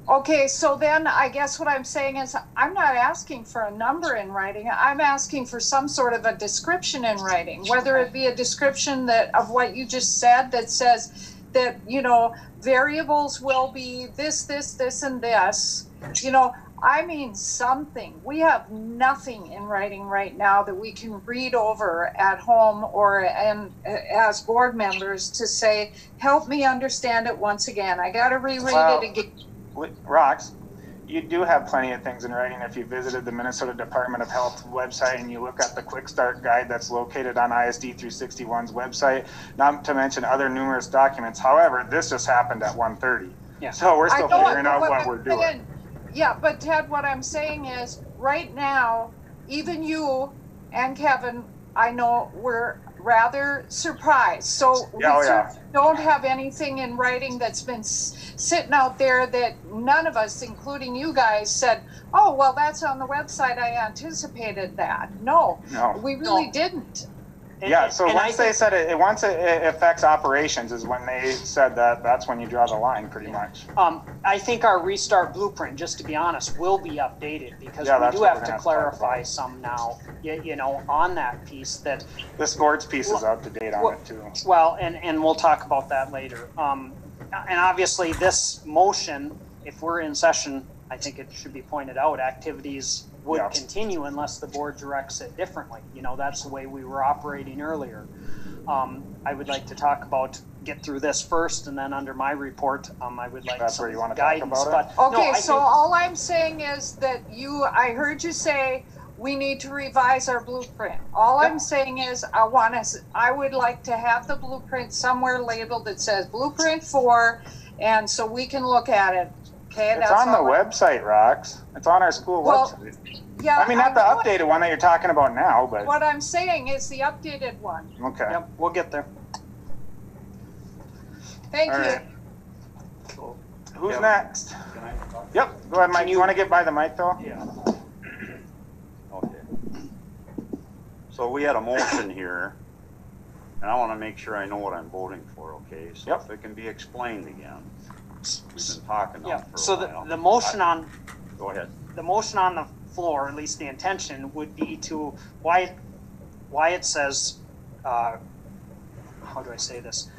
S5: Okay, so then I guess what I'm saying is I'm not asking for a number in writing. I'm asking for some sort of a description in writing, whether it be a description of what you just said that says that, variables will be this, and this. I mean something. We have nothing in writing right now that we can read over at home and as board members to say, help me understand it once again. I got to reread it again.
S1: Rox, you do have plenty of things in writing if you visited the Minnesota Department of Health website and you look at the Quick Start Guide that's located on ISD 361's website, not to mention other numerous documents. However, this just happened at 1:30.
S3: Yeah.
S1: So we're still figuring out what we're doing.
S5: Yeah, but Ted, what I'm saying is right now, even you and Kevin, I know we're rather surprised. So we don't have anything in writing that's been sitting out there that none of us, including you guys, said, oh, well, that's on the website. I anticipated that. No, we really didn't.
S1: So once they said it affects operations is when they said that's when you draw the line pretty much.
S3: I think our restart blueprint, just to be honest, will be updated because we do have to clarify some now, on that piece that.
S1: The sports piece is up to date on it too.
S3: Well, and we'll talk about that later. And obviously this motion, if we're in session, I think it should be pointed out, activities would continue unless the board directs it differently. That's the way we were operating earlier. I would like to get through this first, and then under my report, I would like
S1: That's
S3: some
S1: where you want to
S3: guidance.
S1: talk about
S3: but
S5: okay,
S3: no,
S5: so all I'm saying is that I heard you say we need to revise our blueprint. All I'm saying is I would like to have the blueprint somewhere labeled that says Blueprint 4, and so we can look at it. Okay,
S1: it's on the website, Rox. It's on our school website.
S5: Yeah,
S1: I mean, not the updated one that you're talking about now, but.
S5: What I'm saying is the updated one.
S1: Okay.
S3: Yep, we'll get there.
S5: Thank you.
S1: Right. Who's next? Yep, go ahead, Mike. You want to get by the mic, though?
S9: Yeah. Okay. So we had a motion here, and I want to make sure I know what I'm voting for, okay? So if it can be explained again. We've been talking on it for a while.
S3: The motion on.
S9: Go ahead.
S3: The motion on the floor, at least the intention, would be to why it says, how do I say this?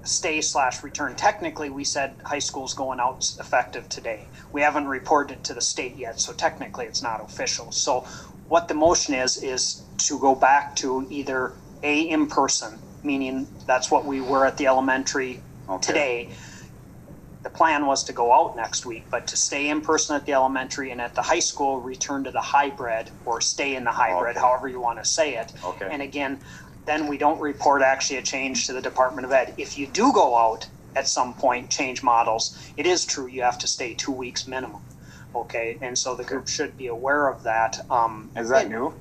S3: Stay/return. Technically, we said high school's going out effective today. We haven't reported it to the state yet, so technically it's not official. So what the motion is to go back to either in person, meaning that's what we were at the elementary today. The plan was to go out next week, but to stay in person at the elementary and at the high school, return to the hybrid or stay in the hybrid, however you want to say it.
S9: Okay.
S3: And again, then we don't report actually a change to the Department of Ed. If you do go out at some point, change models, it is true you have to stay 2 weeks minimum. Okay, and so the group should be aware of that.
S1: Is that new?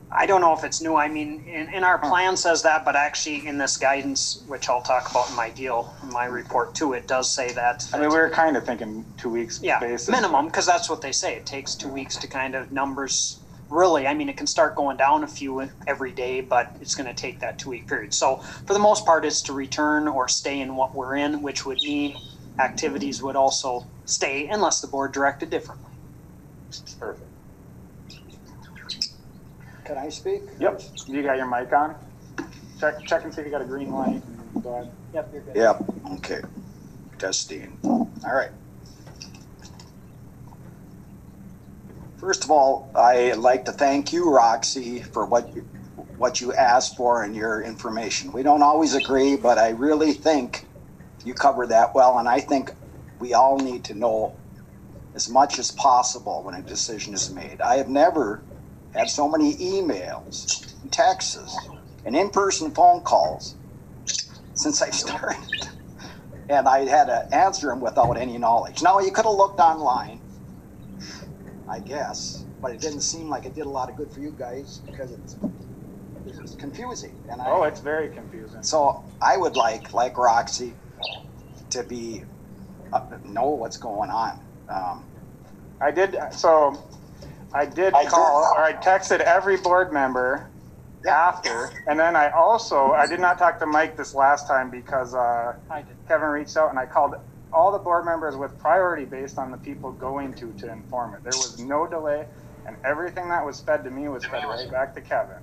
S3: I don't know if it's new. I mean, in our plan says that, but actually in this guidance, which I'll talk about in my report too, it does say that.
S1: I mean, we were kind of thinking 2 weeks basis.
S3: Minimum, because that's what they say. It takes 2 weeks to kind of numbers. Really, I mean, it can start going down a few every day, but it's going to take that 2 week period. So for the most part, it's to return or stay in what we're in, which would mean activities would also stay unless the board directed differently.
S10: Perfect.
S11: Can I speak?
S10: Yep. You got your mic on? Check and see if you got a green light. Go ahead.
S11: Yep, you're good.
S12: Yep, okay. Testing. All right. First of all, I'd like to thank you, Roxy, for what you asked for in your information. We don't always agree, but I really think you covered that well, and I think we all need to know as much as possible when a decision is made. I have never had so many emails, texts, and in-person phone calls since I started. And I had to answer them without any knowledge. Now, you could have looked online, I guess, but it didn't seem like it did a lot of good for you guys because it's confusing. And
S10: it's very confusing.
S12: So I would like Roxy, to be know what's going on.
S10: I did call, or I texted every board member after, and then I did not talk to Mike this last time because Kevin reached out, and I called all the board members with priority based on the people going to inform it. There was no delay, and everything that was fed to me was fed right back to Kevin.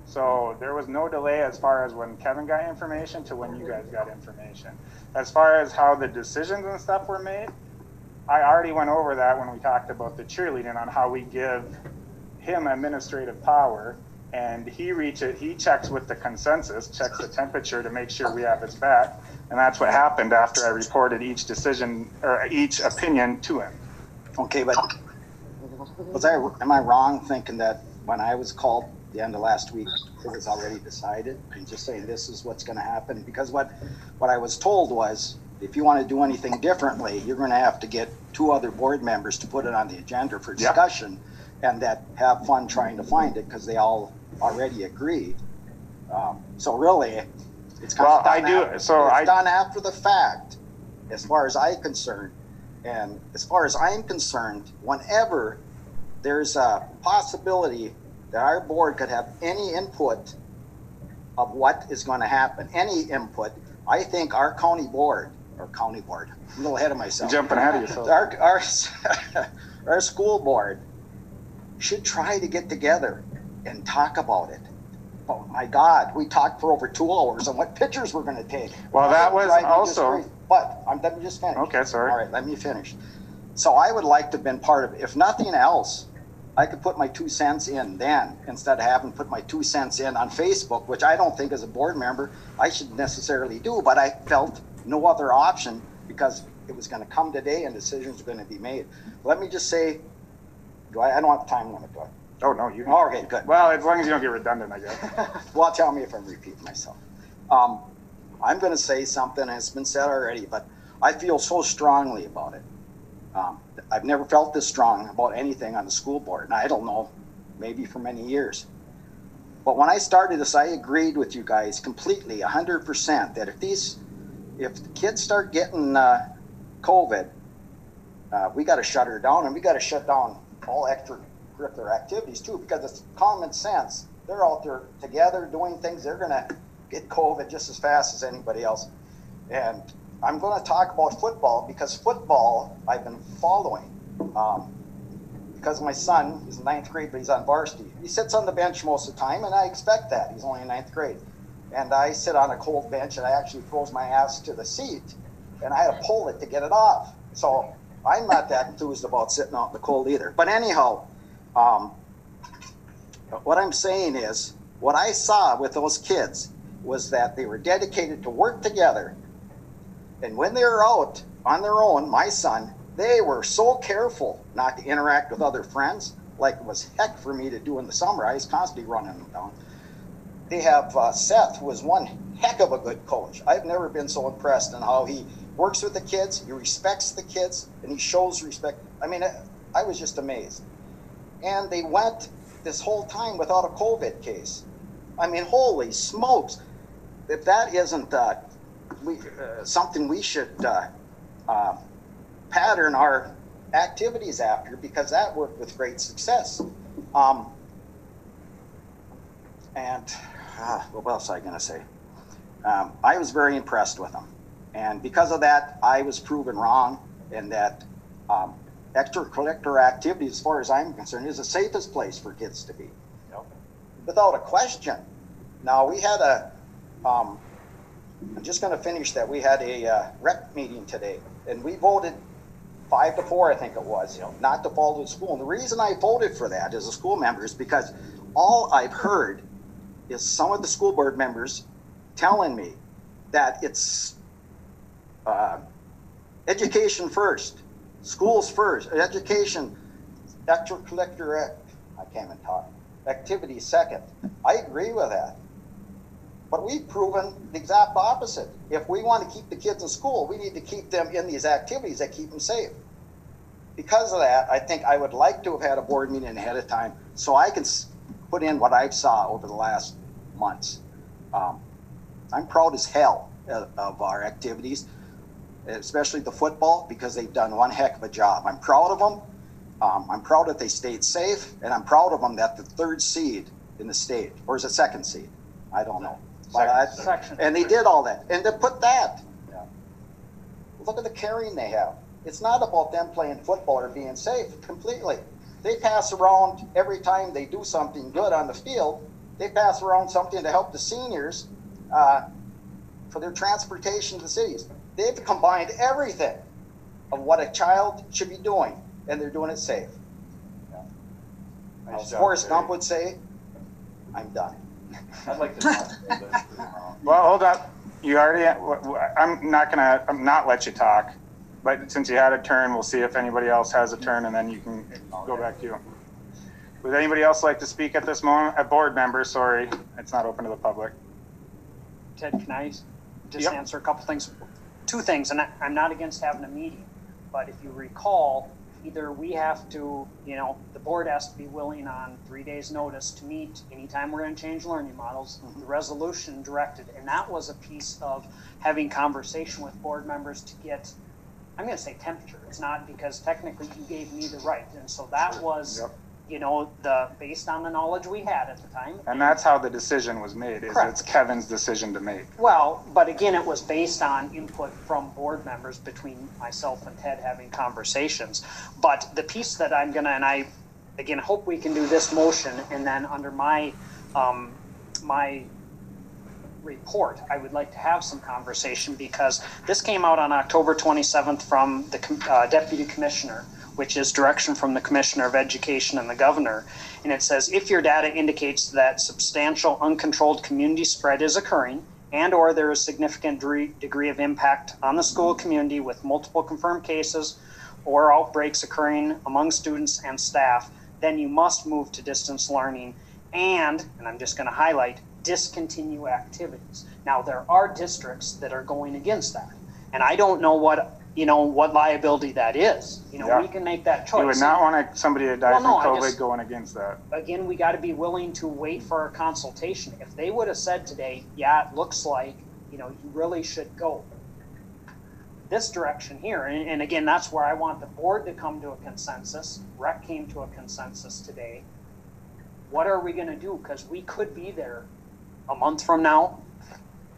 S10: So there was no delay as far as when Kevin got information to when you guys got information. As far as how the decisions and stuff were made, I already went over that when we talked about the cheerleading on how we give him administrative power, and he checks with the consensus, checks the temperature to make sure we have his back, and that's what happened after I reported each decision or each opinion to him.
S12: Okay, but am I wrong thinking that when I was called the end of last week, it was already decided and just saying this is what's going to happen? Because what I was told was, if you want to do anything differently, you're going to have to get 2 other board members to put it on the agenda for discussion, and that have fun trying to find it because they all already agree. So really, it's kind of done after the fact, as far as I'm concerned. And as far as I'm concerned, whenever there's a possibility that our board could have any input of what is going to happen, any input, I think our county board, I'm a little ahead of myself.
S10: You're jumping ahead of yourself.
S12: Our school board should try to get together and talk about it. Oh my God, we talked for over 2 hours on what pictures we're going to take.
S10: Well, that was also...
S12: But let me just finish.
S10: Okay, sorry.
S12: All right, let me finish. So I would like to have been part of it. If nothing else, I could put my 2 cents in then, instead of having to put my 2 cents in on Facebook, which I don't think as a board member I should necessarily do, but I felt no other option because it was going to come today and decisions were going to be made. Let me just say, I don't have a time limit, do I?
S10: Oh, no, you...
S12: Okay, good.
S10: Well, as long as you don't get redundant, I guess.
S12: Well, tell me if I'm repeating myself. I'm going to say something, and it's been said already, but I feel so strongly about it. I've never felt this strong about anything on the school board, and I don't know, maybe for many years. But when I started this, I agreed with you guys completely, 100%, that if the kids start getting COVID, we got to shut her down, and we got to shut down all extracurricular activities too, because it's common sense. They're out there together doing things. They're going to get COVID just as fast as anybody else. And I'm going to talk about football, because football I've been following. Because my son is in 9th grade, but he's on varsity. He sits on the bench most of the time, and I expect that. He's only in 9th grade. And I sit on a cold bench, and I actually froze my ass to the seat, and I had to pull it to get it off. So I'm not that enthused about sitting out in the cold either. But anyhow, what I'm saying is, what I saw with those kids was that they were dedicated to work together. And when they were out on their own, my son, they were so careful not to interact with other friends, like it was heck for me to do in the summer. I was constantly running them down. They have Seth, who was one heck of a good coach. I've never been so impressed in how he works with the kids, he respects the kids, and he shows respect. I mean, I was just amazed. And they went this whole time without a COVID case. I mean, holy smokes. If that isn't something we should pattern our activities after, because that worked with great success. And what else was I going to say? I was very impressed with them. And because of that, I was proven wrong, and that extracurricular activity, as far as I'm concerned, is the safest place for kids to be.
S9: Yep.
S12: Without a question. Now, we had I'm just going to finish that. We had a rec meeting today, and we voted 5-4, I think it was, not to follow the school. And the reason I voted for that as a school member is because all I've heard is some of the school board members telling me that it's education first, schools first, education, extracurricular, I can't even talk, activity second. I agree with that. But we've proven the exact opposite. If we want to keep the kids in school, we need to keep them in these activities that keep them safe. Because of that, I think I would like to have had a board meeting ahead of time so I can put in what I've saw over the last months. I'm proud as hell of our activities, especially the football, because they've done one heck of a job. I'm proud of them. I'm proud that they stayed safe, and I'm proud of them that the 3rd seed in the state, or is it 2nd seed? I don't know. And they did all that. And to put that, look at the caring they have. It's not about them playing football or being safe completely. They pass around every time they do something good on the field, they pass around something to help the seniors for their transportation to the cities. They've combined everything of what a child should be doing, and they're doing it safe. As Forrest Gump would say, I'm done.
S9: I'd like to talk a little bit.
S10: Well, hold up. You already, I'm not let you talk, but since you had a turn, we'll see if anybody else has a turn, and then you can go back to you. Would anybody else like to speak at this moment? A board member, sorry, it's not open to the public.
S3: Ted, can I just answer a couple things? 2 things, and I'm not against having a meeting, but if you recall, either we have to, the board has to be willing on 3 days' notice to meet anytime we're going to change learning models. The resolution directed, and that was a piece of having conversation with board members to get, I'm going to say temperature. It's not, because technically you gave me the right, and so that was, based on the knowledge we had at the time.
S10: And that's how the decision was made. It's Kevin's decision to make.
S3: Well, but again, it was based on input from board members between myself and Ted having conversations. But the piece that I'm gonna, and I, again, hope we can do this motion, and then under my my report, I would like to have some conversation, because this came out on October 27th from the Deputy Commissioner, which is direction from the Commissioner of Education and the Governor. And it says, if your data indicates that substantial uncontrolled community spread is occurring, and or there is significant degree of impact on the school community with multiple confirmed cases or outbreaks occurring among students and staff, then you must move to distance learning and I'm just going to highlight, discontinue activities. Now, there are districts that are going against that, and I don't know what liability that is. We can make that choice.
S10: You would not want somebody to die from COVID going against that.
S3: Again, we got to be willing to wait for our consultation. If they would have said today, yeah, it looks like, you really should go this direction here. And again, that's where I want the board to come to a consensus. Rec came to a consensus today. What are we going to do? Because we could be there a month from now,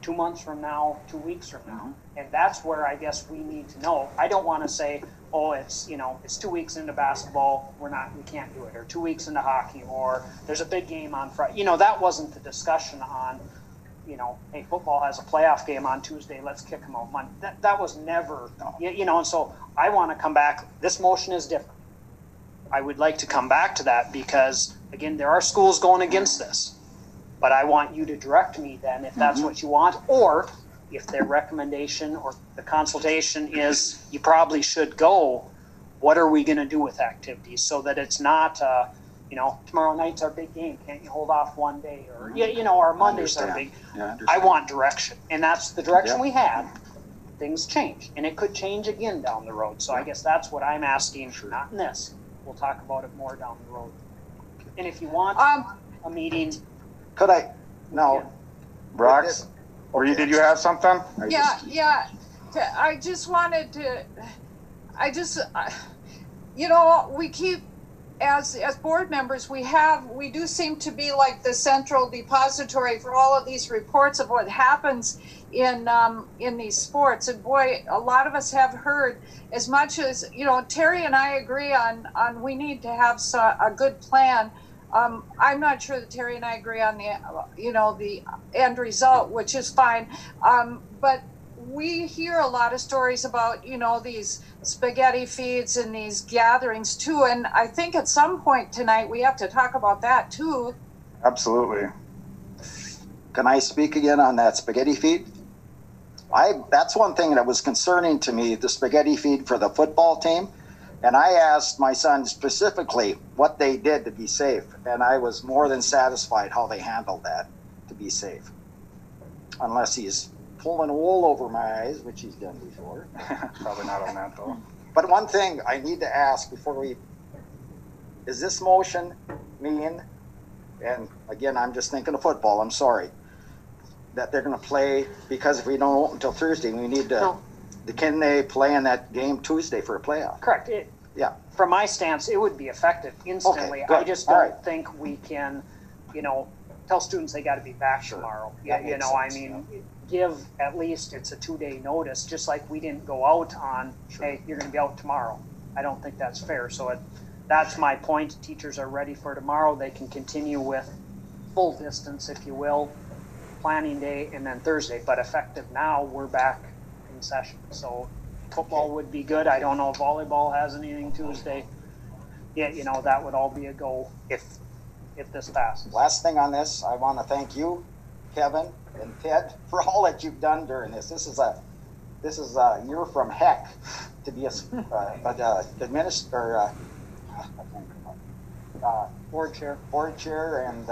S3: 2 months from now, 2 weeks from now. And that's where I guess we need to know. I don't want to say, oh, it's 2 weeks into basketball, we can't do it, or 2 weeks into hockey, or there's a big game on Friday. That wasn't the discussion on, hey, football has a playoff game on Tuesday, let's kick them out Monday. That was never, and so I want to come back. This motion is different. I would like to come back to that because, again, there are schools going against this. But I want you to direct me then if that's what you want, or if their recommendation or the consultation is you probably should go, what are we going to do with activities so that it's not, tomorrow night's our big game. Can't you hold off one day? Or, our Mondays are big. I want direction. And that's the direction we had. Things change. And it could change again down the road. So I guess that's what I'm asking, not in this. We'll talk about it more down the road. And if you want a meeting...
S12: Could I? No.
S10: Brox, did you have something?
S5: I just wanted to, we keep as board members, we do seem to be like the central depository for all of these reports of what happens in these sports. And boy, a lot of us have heard, as much as, you know, Terry and I agree on we need to have a good plan. I'm not sure that Terry and I agree on the, you know, the end result, which is fine. But we hear a lot of stories about, you know, these spaghetti feeds and these gatherings too. And I think at some point tonight we have to talk about that too.
S10: Absolutely.
S12: Can I speak again on that spaghetti feed? That's one thing that was concerning to me, the spaghetti feed for the football team. And I asked my son specifically what they did to be safe. And I was more than satisfied how they handled that to be safe. Unless he's pulling wool over my eyes, which he's done before.
S10: Probably not on that though.
S12: But one thing I need to ask before is this motion mean, and again, I'm just thinking of football, I'm sorry, that they're going to play, because if we don't open until Thursday, we need to, can they play in that game Tuesday for a playoff?
S3: Correct.
S12: Yeah.
S3: From my stance, it would be effective instantly.
S12: Okay,
S3: I just don't think we can, you know, tell students they got to be back tomorrow. Yeah, you know, I mean, give at least it's a 2-day notice, just like we didn't go out on, hey, you're going to be out tomorrow. I don't think that's fair. So that's my point. Teachers are ready for tomorrow. They can continue with full distance, if you will, planning day, and then Thursday. But effective now, we're back in session. So football would be good. I don't know if volleyball has anything Tuesday. Yeah, you know, that would all be a go if this passes.
S12: Last thing on this, I want to thank you, Kevin and Ted, for all that you've done during this. This is a year from heck to be board chair and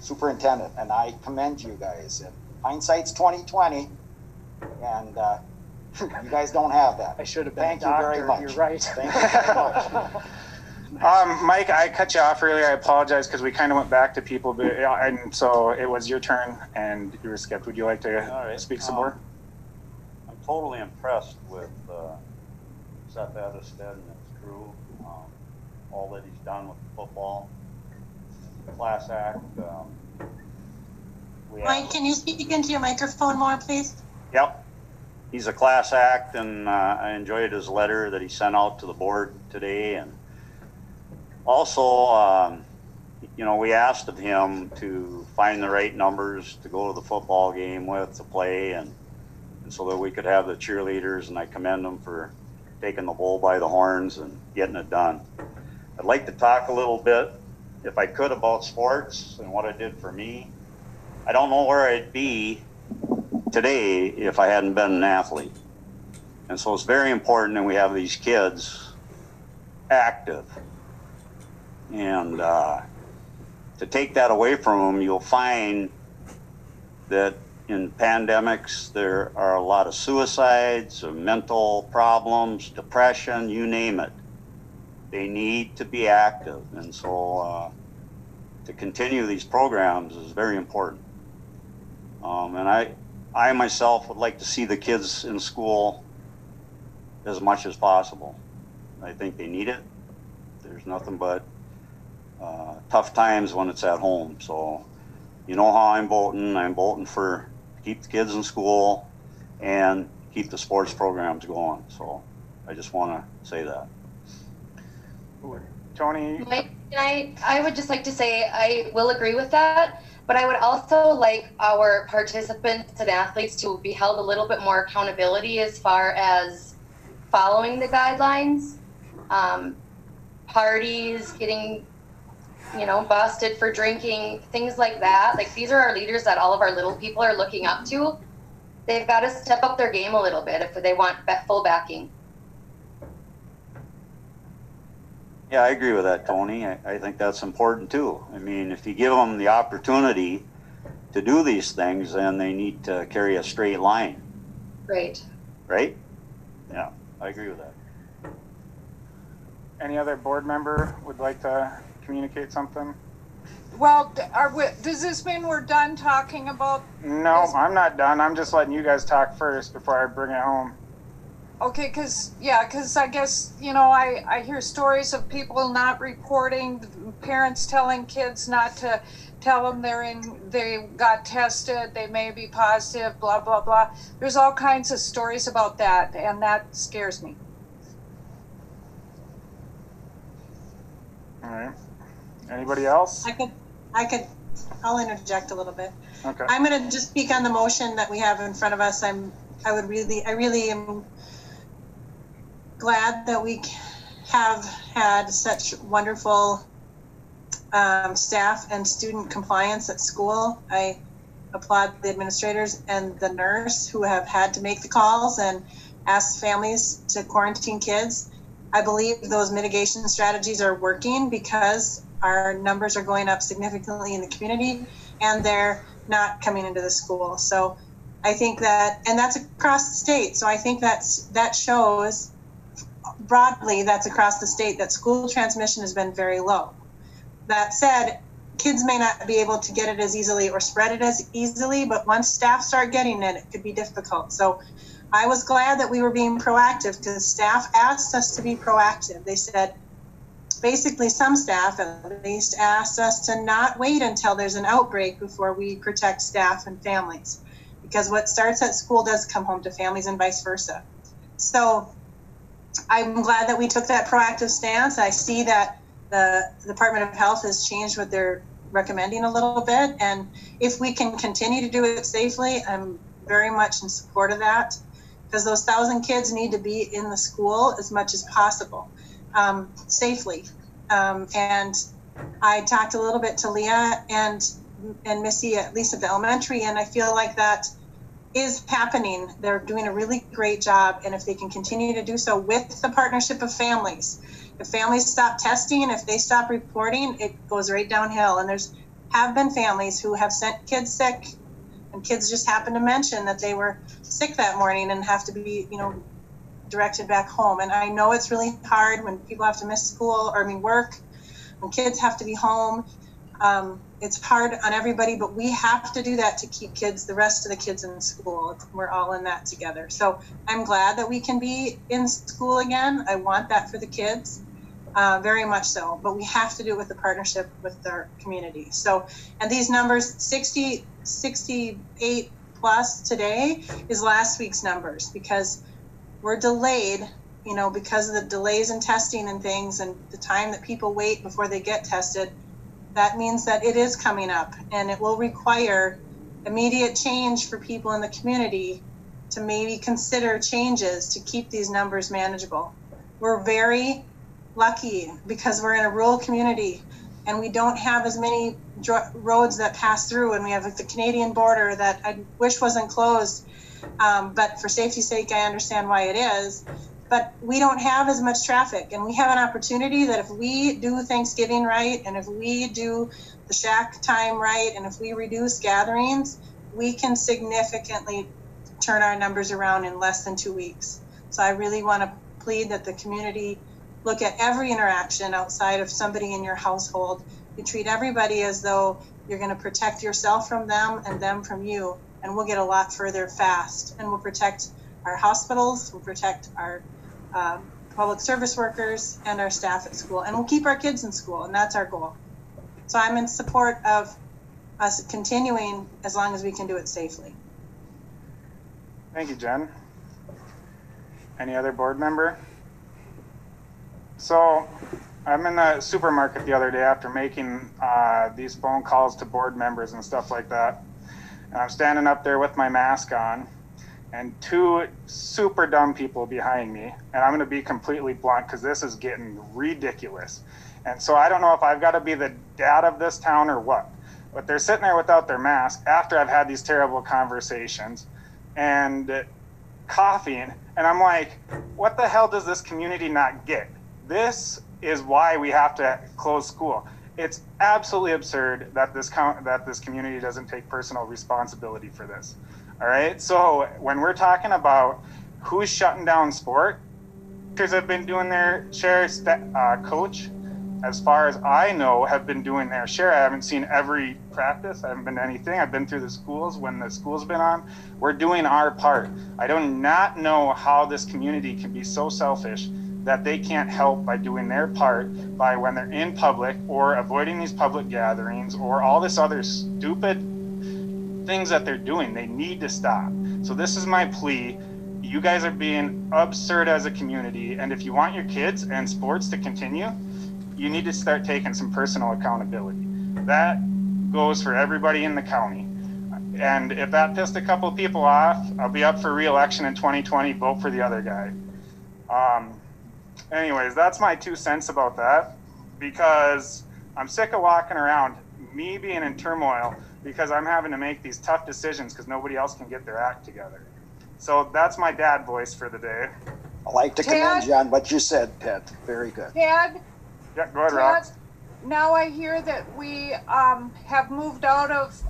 S12: superintendent, and I commend you guys. And hindsight's 20/20, and you guys don't have that.
S3: I should have been
S12: Thank
S3: a doctor.
S12: you very much.
S3: You're right.
S12: Thank you very much.
S10: Mike, I cut you off earlier. I apologize because we kind of went back to people, but, and so it was your turn and you were skipped. Would you like to speak some more?
S9: I'm totally impressed with Seth Edisted and his crew, all that he's done with football. Class act.
S11: Mike, can you speak into your microphone more, please?
S9: Yep. He's a class act, and I enjoyed his letter that he sent out to the board today. And also, you know, we asked of him to find the right numbers to go to the football game with, to play, and so that we could have the cheerleaders, and I commend him for taking the bull by the horns and getting it done. I'd like to talk a little bit, if I could, about sports and what it did for me. I don't know where I'd be today if I hadn't been an athlete. And so it's very important that we have these kids active. And to take that away from them, you'll find that in pandemics, there are a lot of suicides, mental problems, depression, you name it. They need to be active. And so to continue these programs is very important. And I myself would like to see the kids in school as much as possible. I think they need it. There's nothing but tough times when it's at home. So you know how I'm voting. I'm voting for keep the kids in school and keep the sports programs going. So I just want to say that.
S10: Tony?
S13: Mike, I would just like to say I will agree with that, but I would also like our participants and athletes to be held a little bit more accountability as far as following the guidelines. Parties, getting, you know, busted for drinking, things like that. Like, these are our leaders that all of our little people are looking up to. They've got to step up their game a little bit if they want full backing.
S9: Yeah, I agree with that, Tony. I think that's important too. I mean, if you give them the opportunity to do these things, then they need to carry a straight line.
S13: Right.
S9: Right? Yeah, I agree with that.
S10: Any other board member would like to communicate something?
S5: Well, does this mean we're done talking about?
S10: No, I'm not done. I'm just letting you guys talk first before I bring it home.
S5: Okay, because I guess, I hear stories of people not reporting, parents telling kids not to tell them they got tested, they may be positive, blah, blah, blah. There's all kinds of stories about that, and that scares me.
S10: All right. Anybody else?
S11: I'll interject a little bit.
S10: Okay.
S11: I'm going to just speak on the motion that we have in front of us. I really am glad that we have had such wonderful staff and student compliance at school. I applaud the administrators and the nurse who have had to make the calls and ask families to quarantine kids. I believe those mitigation strategies are working because our numbers are going up significantly in the community and they're not coming into the school. So I think that, and that's across the state. So I think that shows broadly, that's across the state, that school transmission has been very low. That said, kids may not be able to get it as easily or spread it as easily, but once staff start getting it, it could be difficult. So I was glad that we were being proactive because staff asked us to be proactive. They said, basically some staff at least asked us to not wait until there's an outbreak before we protect staff and families, because what starts at school does come home to families and vice versa. So I'm glad that we took that proactive stance. I see that the Department of Health has changed what they're recommending a little bit, and if we can continue to do it safely, I'm very much in support of that, because those 1,000 kids need to be in the school as much as possible, safely. And I talked a little bit to Leah and Missy, at least at the elementary, and I feel like that is happening. They're doing a really great job, and if they can continue to do so with the partnership of families, if families stop testing, if they stop reporting, it goes right downhill. And have been families who have sent kids sick, and kids just happen to mention that they were sick that morning and have to be, directed back home. And I know it's really hard when people have to miss school work, when kids have to be home. It's hard on everybody, but we have to do that to keep the rest of the kids in school. We're all in that together. So I'm glad that we can be in school again. I want that for the kids, very much so, but we have to do it with the partnership with our community. So, and these numbers, 68 plus today is last week's numbers, because we're delayed, because of the delays in testing and things and the time that people wait before they get tested. That means that it is coming up, and it will require immediate change for people in the community to maybe consider changes to keep these numbers manageable. We're very lucky because we're in a rural community and we don't have as many roads that pass through, and we have the Canadian border that I wish wasn't closed, but for safety's sake, I understand why it is. But we don't have as much traffic, and we have an opportunity that if we do Thanksgiving right, and if we do the shack time right, and if we reduce gatherings, we can significantly turn our numbers around in less than 2 weeks. So I really want to plead that the community look at every interaction outside of somebody in your household. You treat everybody as though you're going to protect yourself from them and them from you, and we'll get a lot further fast, and we'll protect our hospitals, we'll protect our public service workers and our staff at school, and we'll keep our kids in school, and that's our goal. So I'm in support of us continuing as long as we can do it safely.
S10: Thank you, Jen. Any other board member? So I'm in the supermarket the other day after making these phone calls to board members and stuff like that. And I'm standing up there with my mask on, and two super dumb people behind me, and I'm going to be completely blunt because this is getting ridiculous. And so I don't know if I've got to be the dad of this town or what, but they're sitting there without their mask after I've had these terrible conversations and coughing, and I'm like, what the hell does this community not get? This is why we have to close school. It's absolutely absurd that this community doesn't take personal responsibility for this. All right, so when we're talking about who's shutting down sport, teachers have been doing their share, coach, as far as I know, have been doing their share. I haven't seen every practice. I haven't been to anything. I've been through the schools when the school's been on. We're doing our part. I do not know how this community can be so selfish that they can't help by doing their part by when they're in public or avoiding these public gatherings or all this other stupid things that they're doing. They need to stop. So this is my plea. You guys are being absurd as a community, and if you want your kids and sports to continue, you need to start taking some personal accountability. That goes for everybody in the county. And if that pissed a couple of people off, I'll be up for re-election in 2020, vote for the other guy. Anyways, that's my 2 cents about that, because I'm sick of walking around, me being in turmoil, because I'm having to make these tough decisions because nobody else can get their act together. So that's my dad voice for the day.
S12: I'd like to commend you on what you said, Ted. Very good.
S5: Ted?
S10: Yeah, go ahead, Rob.
S5: Now I hear that we have moved out of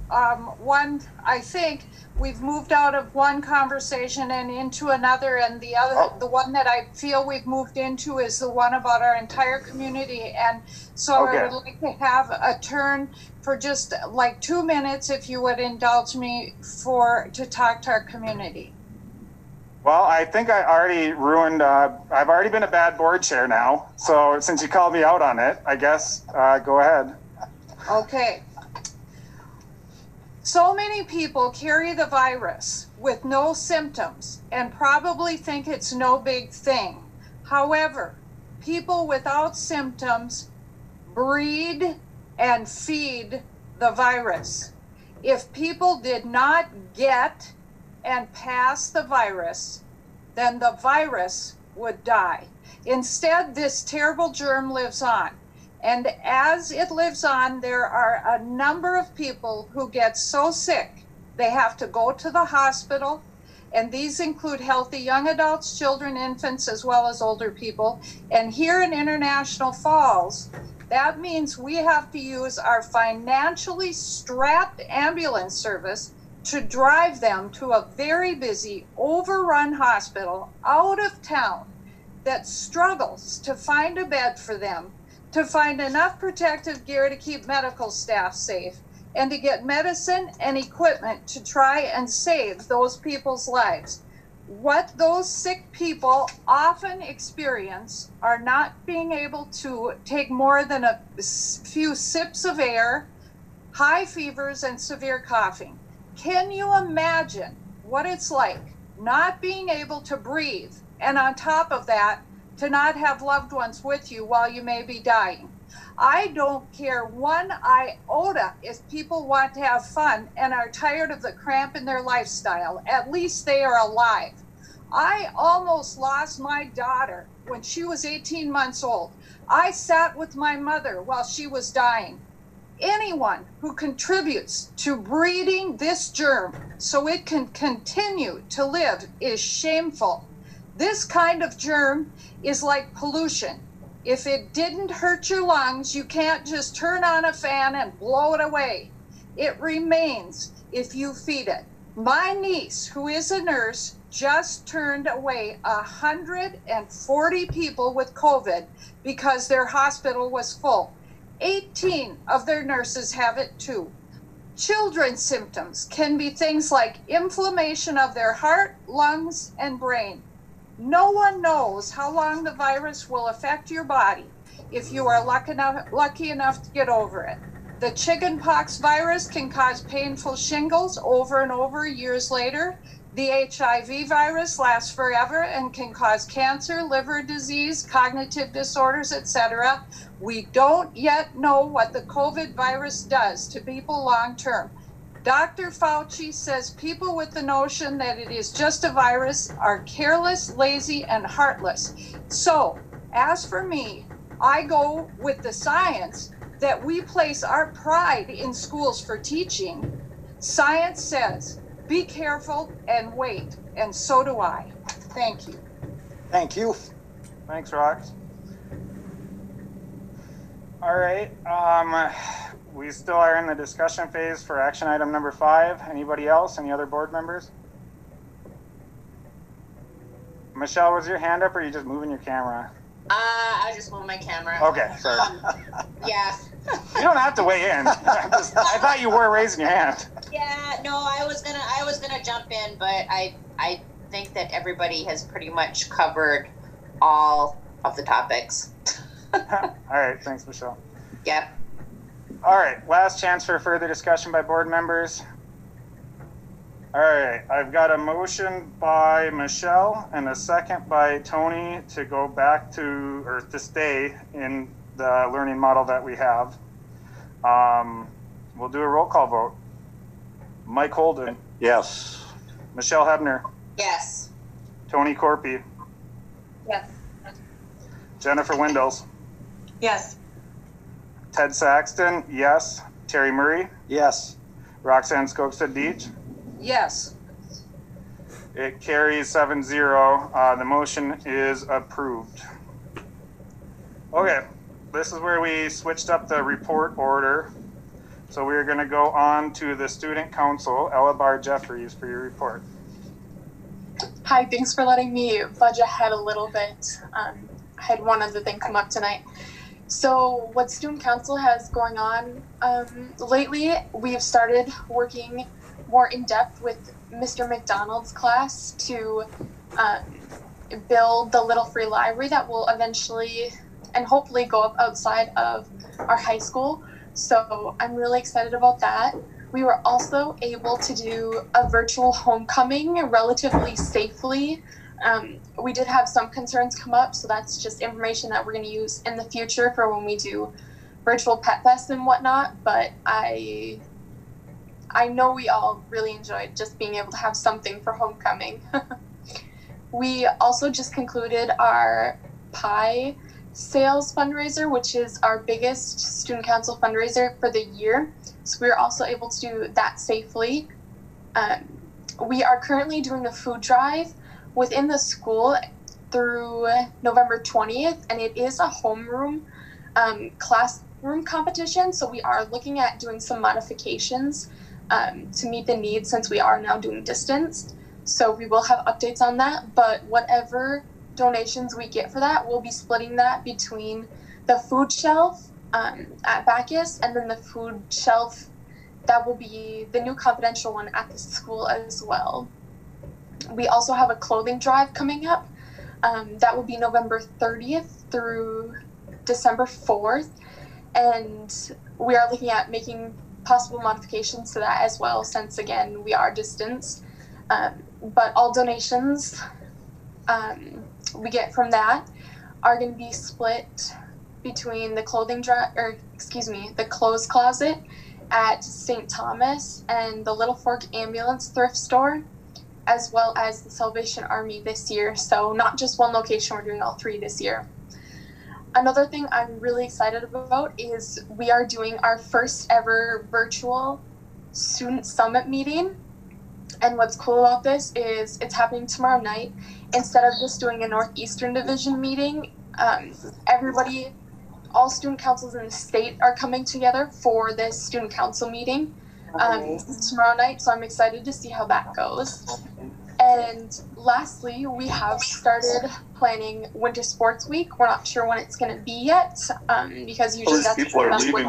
S5: we've moved out of one conversation and into another, and the other, the one that I feel we've moved into is the one about our entire community. And so I would like to have a turn for just like 2 minutes, if you would indulge me, to talk to our community.
S10: Well, I think I already ruined, I've already been a bad board chair now. So since you called me out on it, I guess, go ahead.
S5: Okay. So many people carry the virus with no symptoms and probably think it's no big thing. However, people without symptoms breed and feed the virus. If people did not get and pass the virus, then the virus would die. Instead, this terrible germ lives on. And as it lives on, there are a number of people who get so sick, they have to go to the hospital. And these include healthy young adults, children, infants, as well as older people. And here in International Falls, that means we have to use our financially strapped ambulance service to drive them to a very busy, overrun hospital out of town that struggles to find a bed for them, to find enough protective gear to keep medical staff safe, and to get medicine and equipment to try and save those people's lives. What those sick people often experience are not being able to take more than a few sips of air, high fevers, and severe coughing. Can you imagine what it's like not being able to breathe, and on top of that, to not have loved ones with you while you may be dying? I don't care one iota if people want to have fun and are tired of the cramp in their lifestyle. At least they are alive. I almost lost my daughter when she was 18 months old. I sat with my mother while she was dying. Anyone who contributes to breeding this germ so it can continue to live is shameful. This kind of germ is like pollution. If it didn't hurt your lungs, you can't just turn on a fan and blow it away. It remains if you feed it. My niece, who is a nurse, just turned away 140 people with COVID because their hospital was full. 18 of their nurses have it too. Children's symptoms can be things like inflammation of their heart, lungs, and brain. No one knows how long the virus will affect your body if you are lucky enough to get over it. The chickenpox virus can cause painful shingles over and over years later. The HIV virus lasts forever and can cause cancer, liver disease, cognitive disorders, etc. We don't yet know what the COVID virus does to people long term. Dr. Fauci says people with the notion that it is just a virus are careless, lazy, and heartless. So, as for me, I go with the science that we place our pride in schools for teaching. Science says, be careful and wait, and so do I. Thank you.
S12: Thank you.
S10: Thanks, Rox. All right, we still are in the discussion phase for action item number 5. Anybody else? Any other board members? Michelle, was your hand up or are you just moving your camera?
S2: I was just moving my camera.
S10: Okay, sorry.
S2: Yeah.
S10: You don't have to weigh in. I thought you were raising your hand.
S2: Yeah, no, I was gonna jump in, but I think that everybody has pretty much covered all of the topics.
S10: All right, thanks, Michelle.
S2: Yep.
S10: All right, last chance for further discussion by board members. All right, I've got a motion by Michelle and a second by Tony to go back to, or to stay in the learning model that we have. We'll do a roll call vote. Mike Holden.
S9: Yes.
S10: Michelle Hebner.
S2: Yes.
S10: Tony Corpy.
S13: Yes.
S10: Jennifer Windows.
S11: Yes.
S10: Ted Saxton, yes. Terry Murray.
S12: Yes.
S10: Roxanne Skogstad-Deach.
S5: Yes.
S10: It carries 7-0. The motion is approved. Okay, this is where we switched up the report order. So we're going to go on to the Student Council. Ella Barr Jeffries for your report.
S14: Hi, thanks for letting me budge ahead a little bit. I had one other thing come up tonight. So what Student Council has going on lately, we've started working more in depth with Mr. McDonald's class to build the little free library that will eventually and hopefully go up outside of our high school. So I'm really excited about that. We were also able to do a virtual homecoming relatively safely. We did have some concerns come up, so that's just information that we're going to use in the future for when we do virtual pet fests and whatnot. But I know we all really enjoyed just being able to have something for homecoming. We also just concluded our pie sales fundraiser, which is our biggest student council fundraiser for the year. So we were also able to do that safely. We are currently doing a food drive within the school through November 20th, and it is a homeroom classroom competition. So we are looking at doing some modifications to meet the needs since we are now doing distance. So we will have updates on that, but whatever donations we get for that, we'll be splitting that between the food shelf at Bacchus and then the food shelf that will be the new confidential one at the school as well. We also have a clothing drive coming up. That will be November 30th through December 4th. And we are looking at making possible modifications to that as well, since again, we are distanced. But all donations we get from that are going to be split between the the clothes closet at St. Thomas and the Little Fork Ambulance Thrift Store, as well as the Salvation Army this year. So not just one location, we're doing all three this year. Another thing I'm really excited about is we are doing our first ever virtual student summit meeting. And what's cool about this is it's happening tomorrow night. Instead of just doing a Northeastern Division meeting, everybody, all student councils in the state are coming together for this student council meeting tomorrow night. So I'm excited to see how that goes. And lastly, we have started planning Winter Sports Week. We're not sure when it's going to be yet, because usually that's when we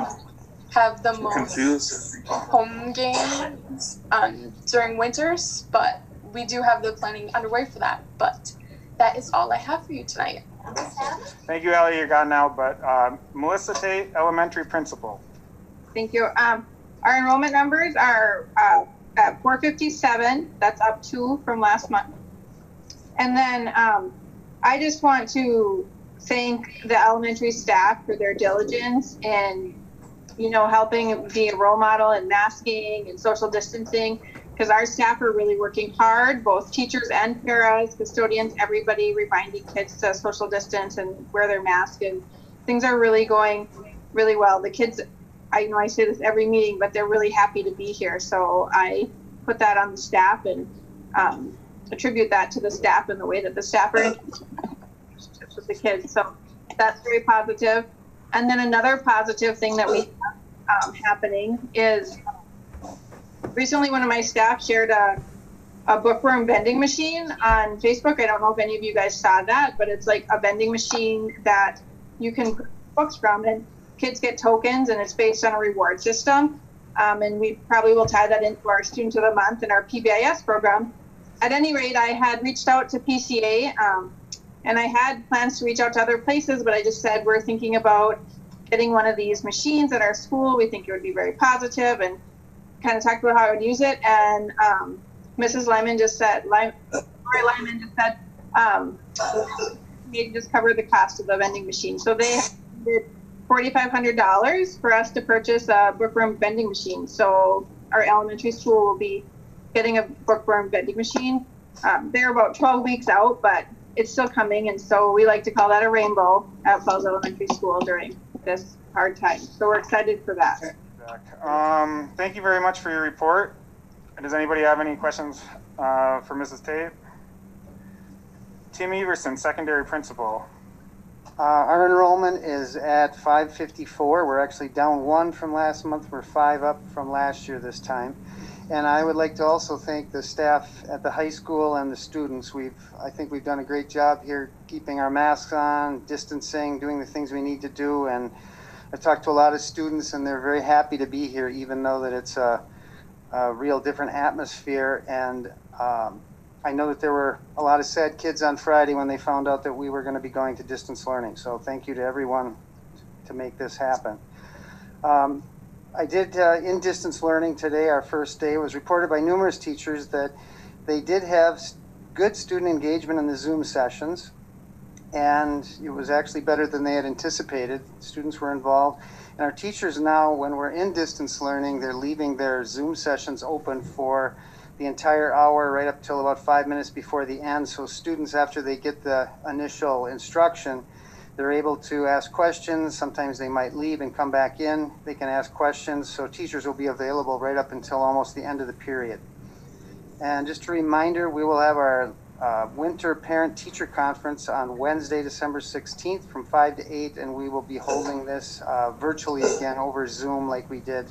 S14: have the most home games during winters, but we do have the planning underway for that. But that is all I have for you tonight.
S10: Thank you, Ellie. You're gone now, but Melissa Tate, elementary principal.
S15: Thank you. Our enrollment numbers are at 457. That's up 2 from last month. And then I just want to thank the elementary staff for their diligence in, helping be a role model in masking and social distancing, because our staff are really working hard, both teachers and paras, custodians, everybody reminding kids to social distance and wear their mask, and things are really going really well. The kids, I know I say this every meeting, but they're really happy to be here. So I put that on the staff and attribute that to the staff and the way that the staff are in with the kids. So that's very positive. And then another positive thing that we have happening is recently one of my staff shared a a Bookworm vending machine on Facebook. I don't know if any of you guys saw that, but it's like a vending machine that you can put books from, and kids get tokens, and it's based on a reward system. And we probably will tie that into our Student of the Month and our PBIS program. At any rate, I had reached out to PCA, and I had plans to reach out to other places, but I just said we're thinking about getting one of these machines at our school. We think it would be very positive, and kind of talked about how I would use it. And Mrs. Lyman just said, Lori Lyman just said, they just covered the cost of the vending machine. So they did $4,500 for us to purchase a Bookworm vending machine. So our elementary school will be getting a Bookworm vending machine. They're about 12 weeks out, but it's still coming. And so we like to call that a rainbow at Falls Elementary School during this hard time. So we're excited for that.
S10: Thank you very much for your report. Does anybody have any questions for Mrs. Tate? Tim Everson, secondary principal.
S16: Our enrollment is at 554. We're actually down 1 from last month. We're 5 up from last year this time. And I would like to also thank the staff at the high school and the students. I think we've done a great job here keeping our masks on, distancing, doing the things we need to do. And I've talked to a lot of students, and they're very happy to be here, even though that it's a real different atmosphere. And I know that there were a lot of sad kids on Friday when they found out that we were going to be going to distance learning. So thank you to everyone to make this happen. I did in distance learning today, our first day, was reported by numerous teachers that they did have good student engagement in the Zoom sessions, and it was actually better than they had anticipated. Students were involved. And our teachers now, when we're in distance learning, they're leaving their Zoom sessions open for the entire hour right up till about 5 minutes before the end. So students, after they get the initial instruction, they're able to ask questions. Sometimes they might leave and come back in. They can ask questions. So teachers will be available right up until almost the end of the period. And just a reminder, we will have our winter parent-teacher conference on Wednesday, December 16th from 5 to 8, and we will be holding this virtually again over Zoom like we did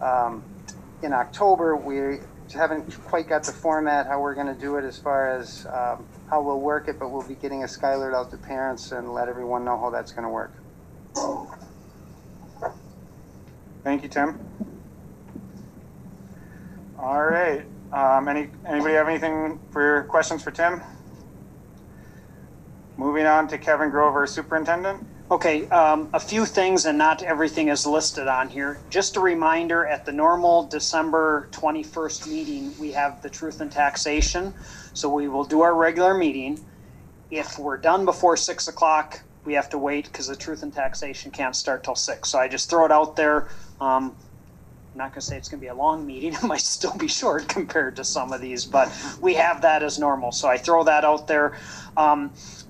S16: in October. We haven't quite got the format, how we're going to do it as far as how we'll work it, but we'll be getting a Skylar out to parents and let everyone know how that's going to work.
S10: Thank you, Tim. All right. Anybody have anything for questions for Tim? Moving on to Kevin Grover, superintendent.
S3: Okay, a few things, and not everything is listed on here. Just a reminder, at the normal December 21st meeting, we have the Truth and Taxation. So we will do our regular meeting. If we're done before 6 o'clock, we have to wait because the Truth and Taxation can't start till 6. So I just throw it out there. I'm not going to say it's going to be a long meeting. It might still be short compared to some of these, but we have that as normal. So I throw that out there.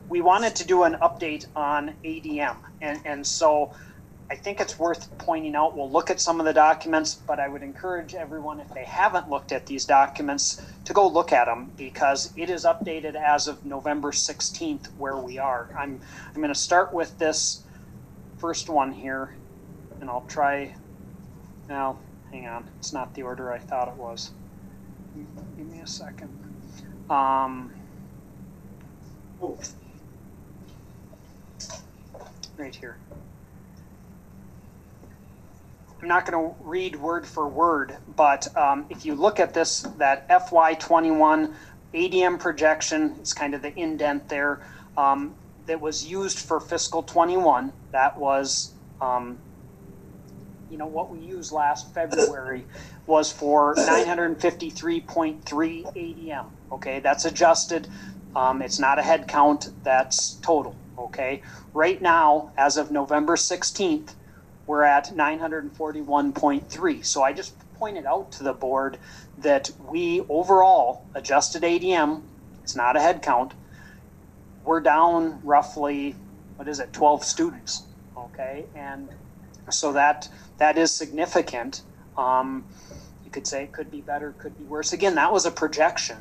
S3: We wanted to do an update on ADM. And so I think it's worth pointing out, we'll look at some of the documents, but I would encourage everyone, if they haven't looked at these documents, to go look at them, because it is updated as of November 16th where we are. I'm going to start with this first one here, and I'll try, now, hang on, it's not the order I thought it was. Give me a second. Right here. I'm not going to read word for word, but if you look at this, that FY21 ADM projection, it's kind of the indent there, that was used for fiscal 21. That was, what we used last February was for 953.3 ADM. Okay, that's adjusted. It's not a head count, that's total. Okay, right now, as of November 16th, we're at 941.3. So I just pointed out to the board that we overall adjusted ADM. It's not a head count. We're down roughly, 12 students. Okay, and so that is significant. You could say it could be better, could be worse. Again, that was a projection.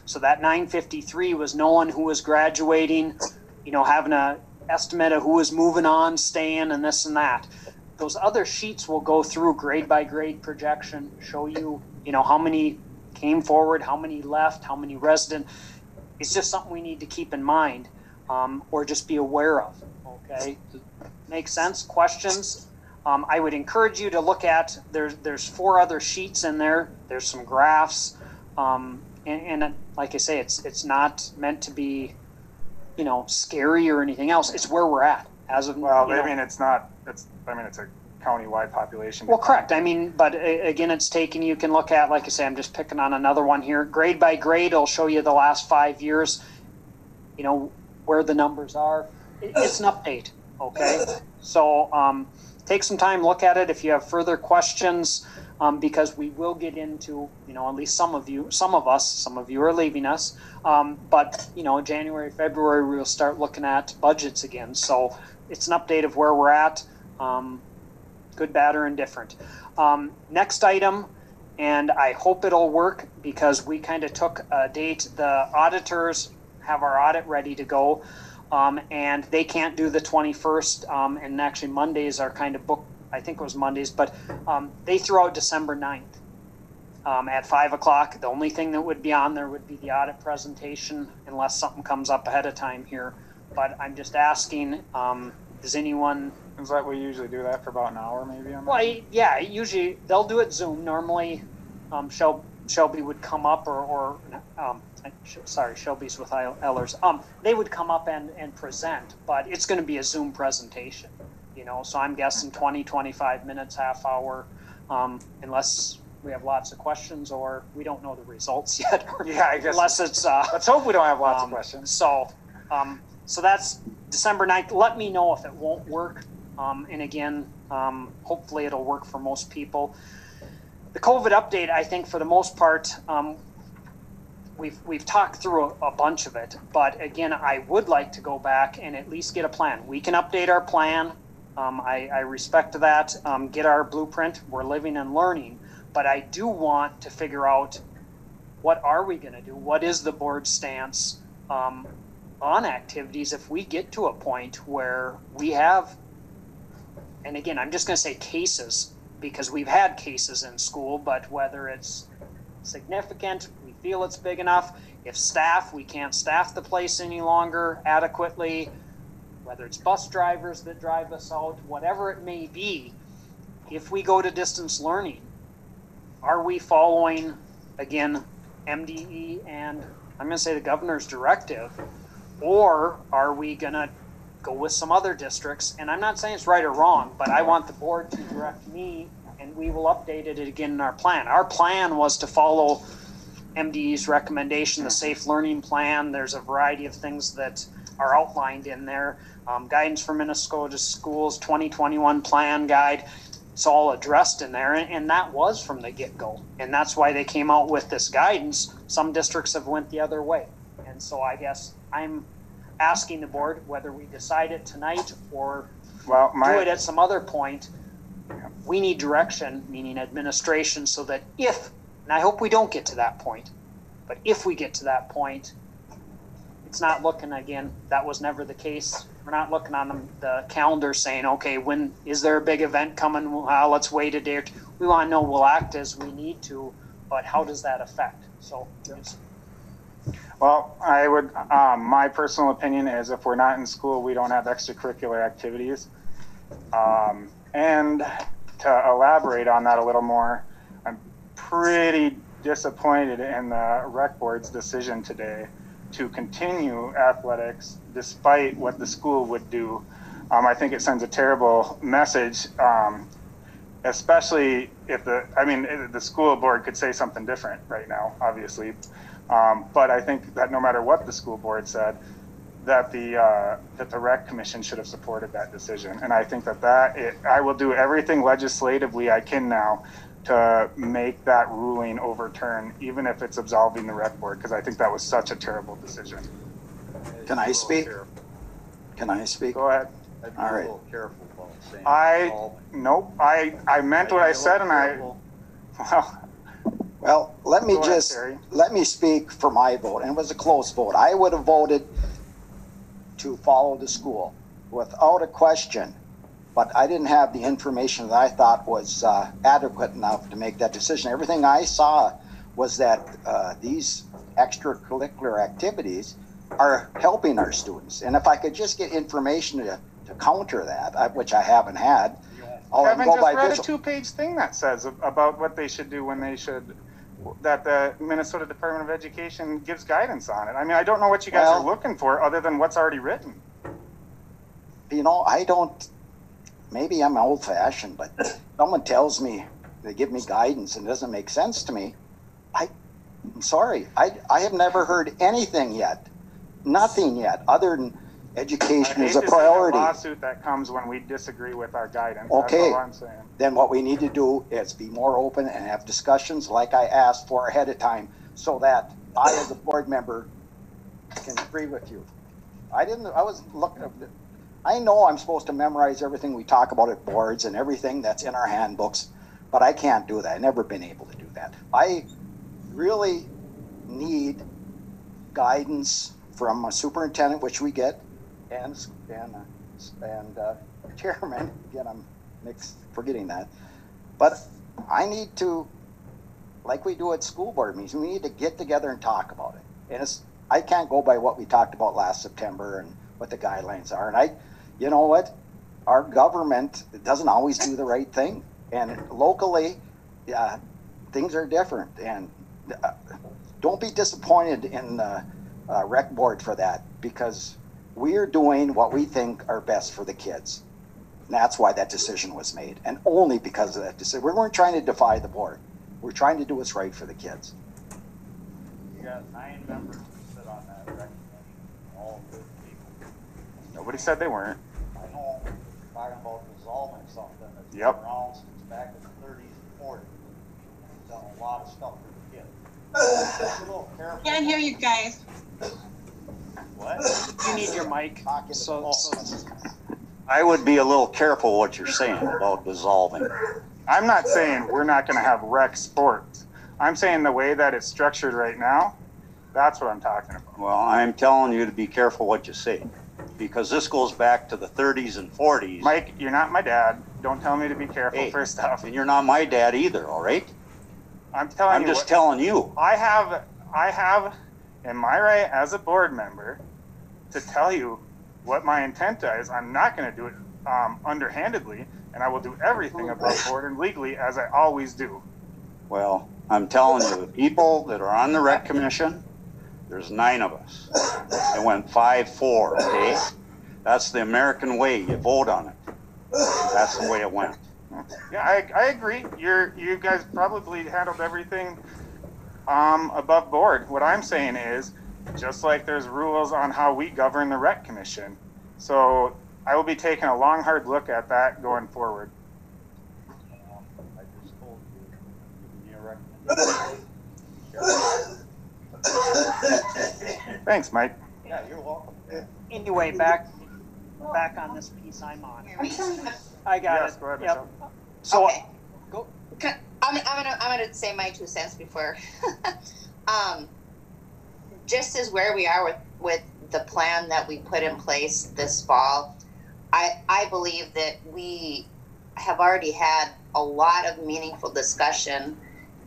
S3: So that 953 was no one who was graduating, having an estimate of who was moving on, staying, and this and that. Those other sheets will go through grade by grade projection, show you, how many came forward, how many left, how many resident. It's just something we need to keep in mind, or just be aware of. Okay, makes sense. Questions? I would encourage you to look at. There's 4 other sheets in there. There's some graphs, and like I say, it's not meant to be, scary or anything else. It's where we're at as of
S10: well. I mean, it's not. It's a county-wide population.
S3: Well, correct. I mean, but again, it's taken. You can look at, like I say, I'm just picking on another one here. Grade by grade, I'll show you the last 5 years. Where the numbers are. It's an update. Okay, so take some time, look at it. If you have further questions, because we will get into, at least some of us, some of you are leaving us, but January, February, we'll start looking at budgets again. So it's an update of where we're at, good, bad, or indifferent. Next item, and I hope it'll work because we kind of took a date. The auditors have our audit ready to go. And they can't do the 21st, and actually Mondays are kind of booked. I think it was Mondays, but they threw out December 9th at 5 o'clock. The only thing that would be on there would be the audit presentation, unless something comes up ahead of time here. But I'm just asking, does anyone...
S10: Is that we usually do that for about an hour, maybe?
S3: Well, yeah, usually they'll do it Zoom. Normally, Shelby would come up, or Shelby's with Ellers. They would come up and present, but it's going to be a Zoom presentation, so I'm guessing 20, 25 minutes, half hour, unless we have lots of questions or we don't know the results yet.
S10: Yeah, I guess.
S3: Unless it's...
S10: let's hope we don't have lots of questions.
S3: So that's December 9th. Let me know if it won't work. And again, hopefully it'll work for most people. The COVID update, I think for the most part, we've talked through a bunch of it, but again, I would like to go back and at least get a plan. We can update our plan. I respect that. Get our blueprint. We're living and learning, but I do want to figure out what are we going to do? What is the board stance on activities if we get to a point where we have, and again, I'm just going to say cases because we've had cases in school, but whether it's significant, we feel it's big enough. If we can't staff the place any longer adequately, whether it's bus drivers that drive us out, whatever it may be, if we go to distance learning, are we following, again, MDE and I'm going to say the governor's directive, or are we going to go with some other districts? And I'm not saying it's right or wrong, but I want the board to direct me, and we will update it again in our plan. Our plan was to follow MDE's recommendation, the Safe Learning Plan. There's a variety of things that are outlined in there. Guidance for Minnesota Schools 2021 Plan Guide. It's all addressed in there, and that was from the get-go. And that's why they came out with this guidance. Some districts have went the other way. And so I guess I'm asking the board whether we decide it tonight or do it at some other point. We need direction, meaning administration, so that if, and I hope we don't get to that point, but if we get to that point, it's not looking, again, that was never the case. We're not looking on the calendar saying, okay, when is there a big event coming? Let's wait a day or two. We want to know we'll act as we need to, but how does that affect? So,
S10: well, I would, my personal opinion is if we're not in school, we don't have extracurricular activities. And to elaborate on that a little more, I'm pretty disappointed in the rec board's decision today to continue athletics despite what the school would do. I think it sends a terrible message, especially if the school board could say something different right now, obviously. But I think that no matter what the school board said, that the rec commission should have supported that decision. And I think I will do everything legislatively I can now to make that ruling overturn, even if it's absolving the rec board, because I think that was such a terrible decision.
S12: Can I speak? Can I speak?
S10: Go ahead.
S12: All right.
S9: Careful about saying
S10: I meant what I said, and
S12: well, let me speak for my vote, and it was a close vote. I would have voted to follow the school without a question, but I didn't have the information that I thought was adequate enough to make that decision. Everything I saw was that these extracurricular activities are helping our students. And if I could just get information to counter that, which I haven't had,
S10: Kevin just read a 2-page thing that says about what they should do when they should, that the Minnesota Department of Education gives guidance on it. I mean, I don't know what you guys are looking for other than what's already written.
S12: You know, I don't, maybe I'm old fashioned, but someone tells me, they give me guidance and it doesn't make sense to me. I'm sorry, I have never heard anything yet, nothing yet, other than education is a priority.
S10: A lawsuit that comes when we disagree with our guidance.
S12: Okay,
S10: that's all I'm saying.
S12: Then what we need to do is be more open and have discussions like I asked for ahead of time, so that I, as a board member, can agree with you. I was looking. I know I'm supposed to memorize everything we talk about at boards and everything that's in our handbooks, but I can't do that. I've never been able to do that. I really need guidance from a superintendent, which we get, and chairman. Again, I'm forgetting that. But I need to, like we do at school board meetings, we need to get together and talk about it. And I can't go by what we talked about last September and what the guidelines are. And you know what? Our government doesn't always do the right thing. And locally, things are different. And don't be disappointed in the rec board for that, because we're doing what we think are best for the kids. And that's why that decision was made. And only because of that decision. We weren't trying to defy the board. We're trying to do what's right for the kids.
S9: You got 9 members who sit on that rec commission, all good people.
S10: Nobody said they weren't.
S9: I know, talking about dissolving something that's been
S10: Yep.
S9: around since back in the 30s and 40s. It's done a lot of stuff for the kids. Just a little careful.
S11: Can't hear you guys.
S9: What?
S3: You need your mic.
S9: I would be a little careful what you're saying about dissolving.
S10: I'm not saying we're not going to have rec sports. I'm saying the way that it's structured right now, that's what I'm talking about.
S9: Well, I'm telling you to be careful what you say, because this goes back to the 30s and 40s.
S10: Mike, you're not my dad. Don't tell me to be careful for stuff.
S9: And you're not my dad either, all right?
S10: I'm just
S9: telling you.
S10: I have, in my right as a board member, to tell you what my intent is. I'm not going to do it underhandedly, and I will do everything above board and legally as I always do.
S9: Well, I'm telling you, the people that are on the rec commission, there's 9 of us. It went 5-4, okay? That's the American way. You vote on it. That's the way it went.
S10: Yeah, I agree. You guys probably handled everything above board. What I'm saying is, just like there's rules on how we govern the rec commission. So I will be taking a long, hard look at that going forward.
S9: I just told you, give me a recommendation.
S10: Thanks, Mike.
S9: Yeah, you're welcome.
S3: Anyway, back on this piece I'm on. I got it.
S10: Go ahead,
S3: Yep.
S10: Michelle.
S3: So
S2: Okay.
S3: go.
S2: I'm gonna say my 2 cents before. Just as where we are with the plan that we put in place this fall, I believe that we have already had a lot of meaningful discussion,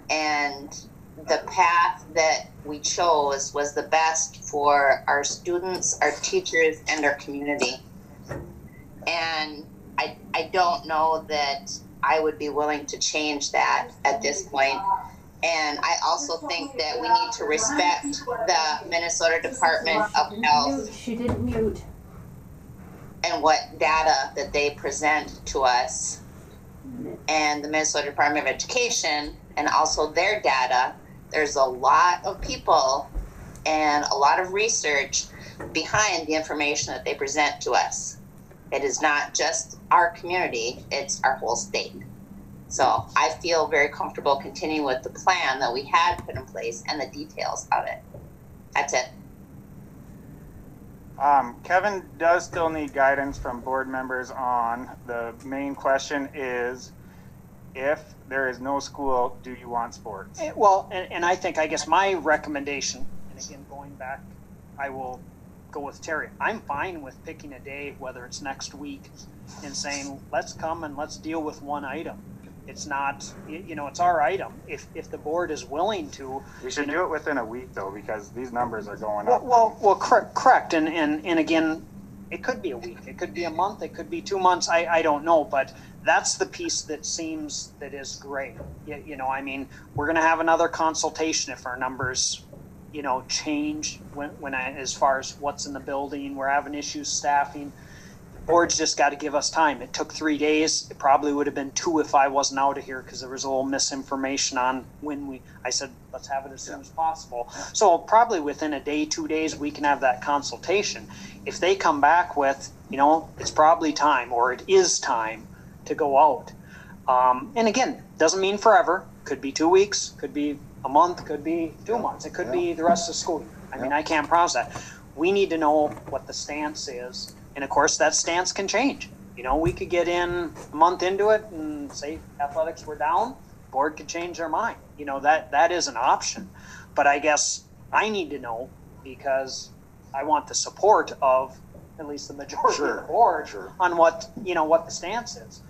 S2: and the path that we chose was the best for our students, our teachers, and our community. And I don't know that I would be willing to change that at this point. And I also think that we need to respect the Minnesota Department of Health.
S17: She didn't mute.
S2: And what data that they present to us, and the Minnesota Department of Education, and also their data. There's a lot of people and a lot of research behind the information that they present to us. It is not just our community, it's our whole state. So I feel very comfortable continuing with the plan that we had put in place and the details of it. That's it.
S10: Kevin does still need guidance from board members on the main question is, if there is no school, do you want sports?
S3: Well, and I think, I guess my recommendation, and again, going back, I will go with Terry. I'm fine with picking a day, whether it's next week, and saying, let's come and let's deal with one item. It's not, it's our item. If the board is willing to.
S10: We should do it within a week though, because these numbers are going up.
S3: Well, correct. And again, it could be a week, it could be a month, it could be 2 months. I don't know, but that's the piece that seems that is gray. We're going to have another consultation if our numbers, change as far as what's in the building. We're having issues staffing. Board's just got to give us time. It took 3 days. It probably would have been 2 if I wasn't out of here, because there was a little misinformation on when I said, let's have it as soon as possible. So probably within a day, 2 days, we can have that consultation. If they come back with, it's probably time, or it is time to go out. And again, doesn't mean forever. Could be 2 weeks, could be a month, could be 2 months. It could be the rest of the school year. I can't promise that. We need to know what the stance is. And of course, that stance can change. We could get in a month into it and say athletics were down. Board could change their mind. That is an option. But I guess I need to know, because I want the support of at least the majority of the board on what the stance is.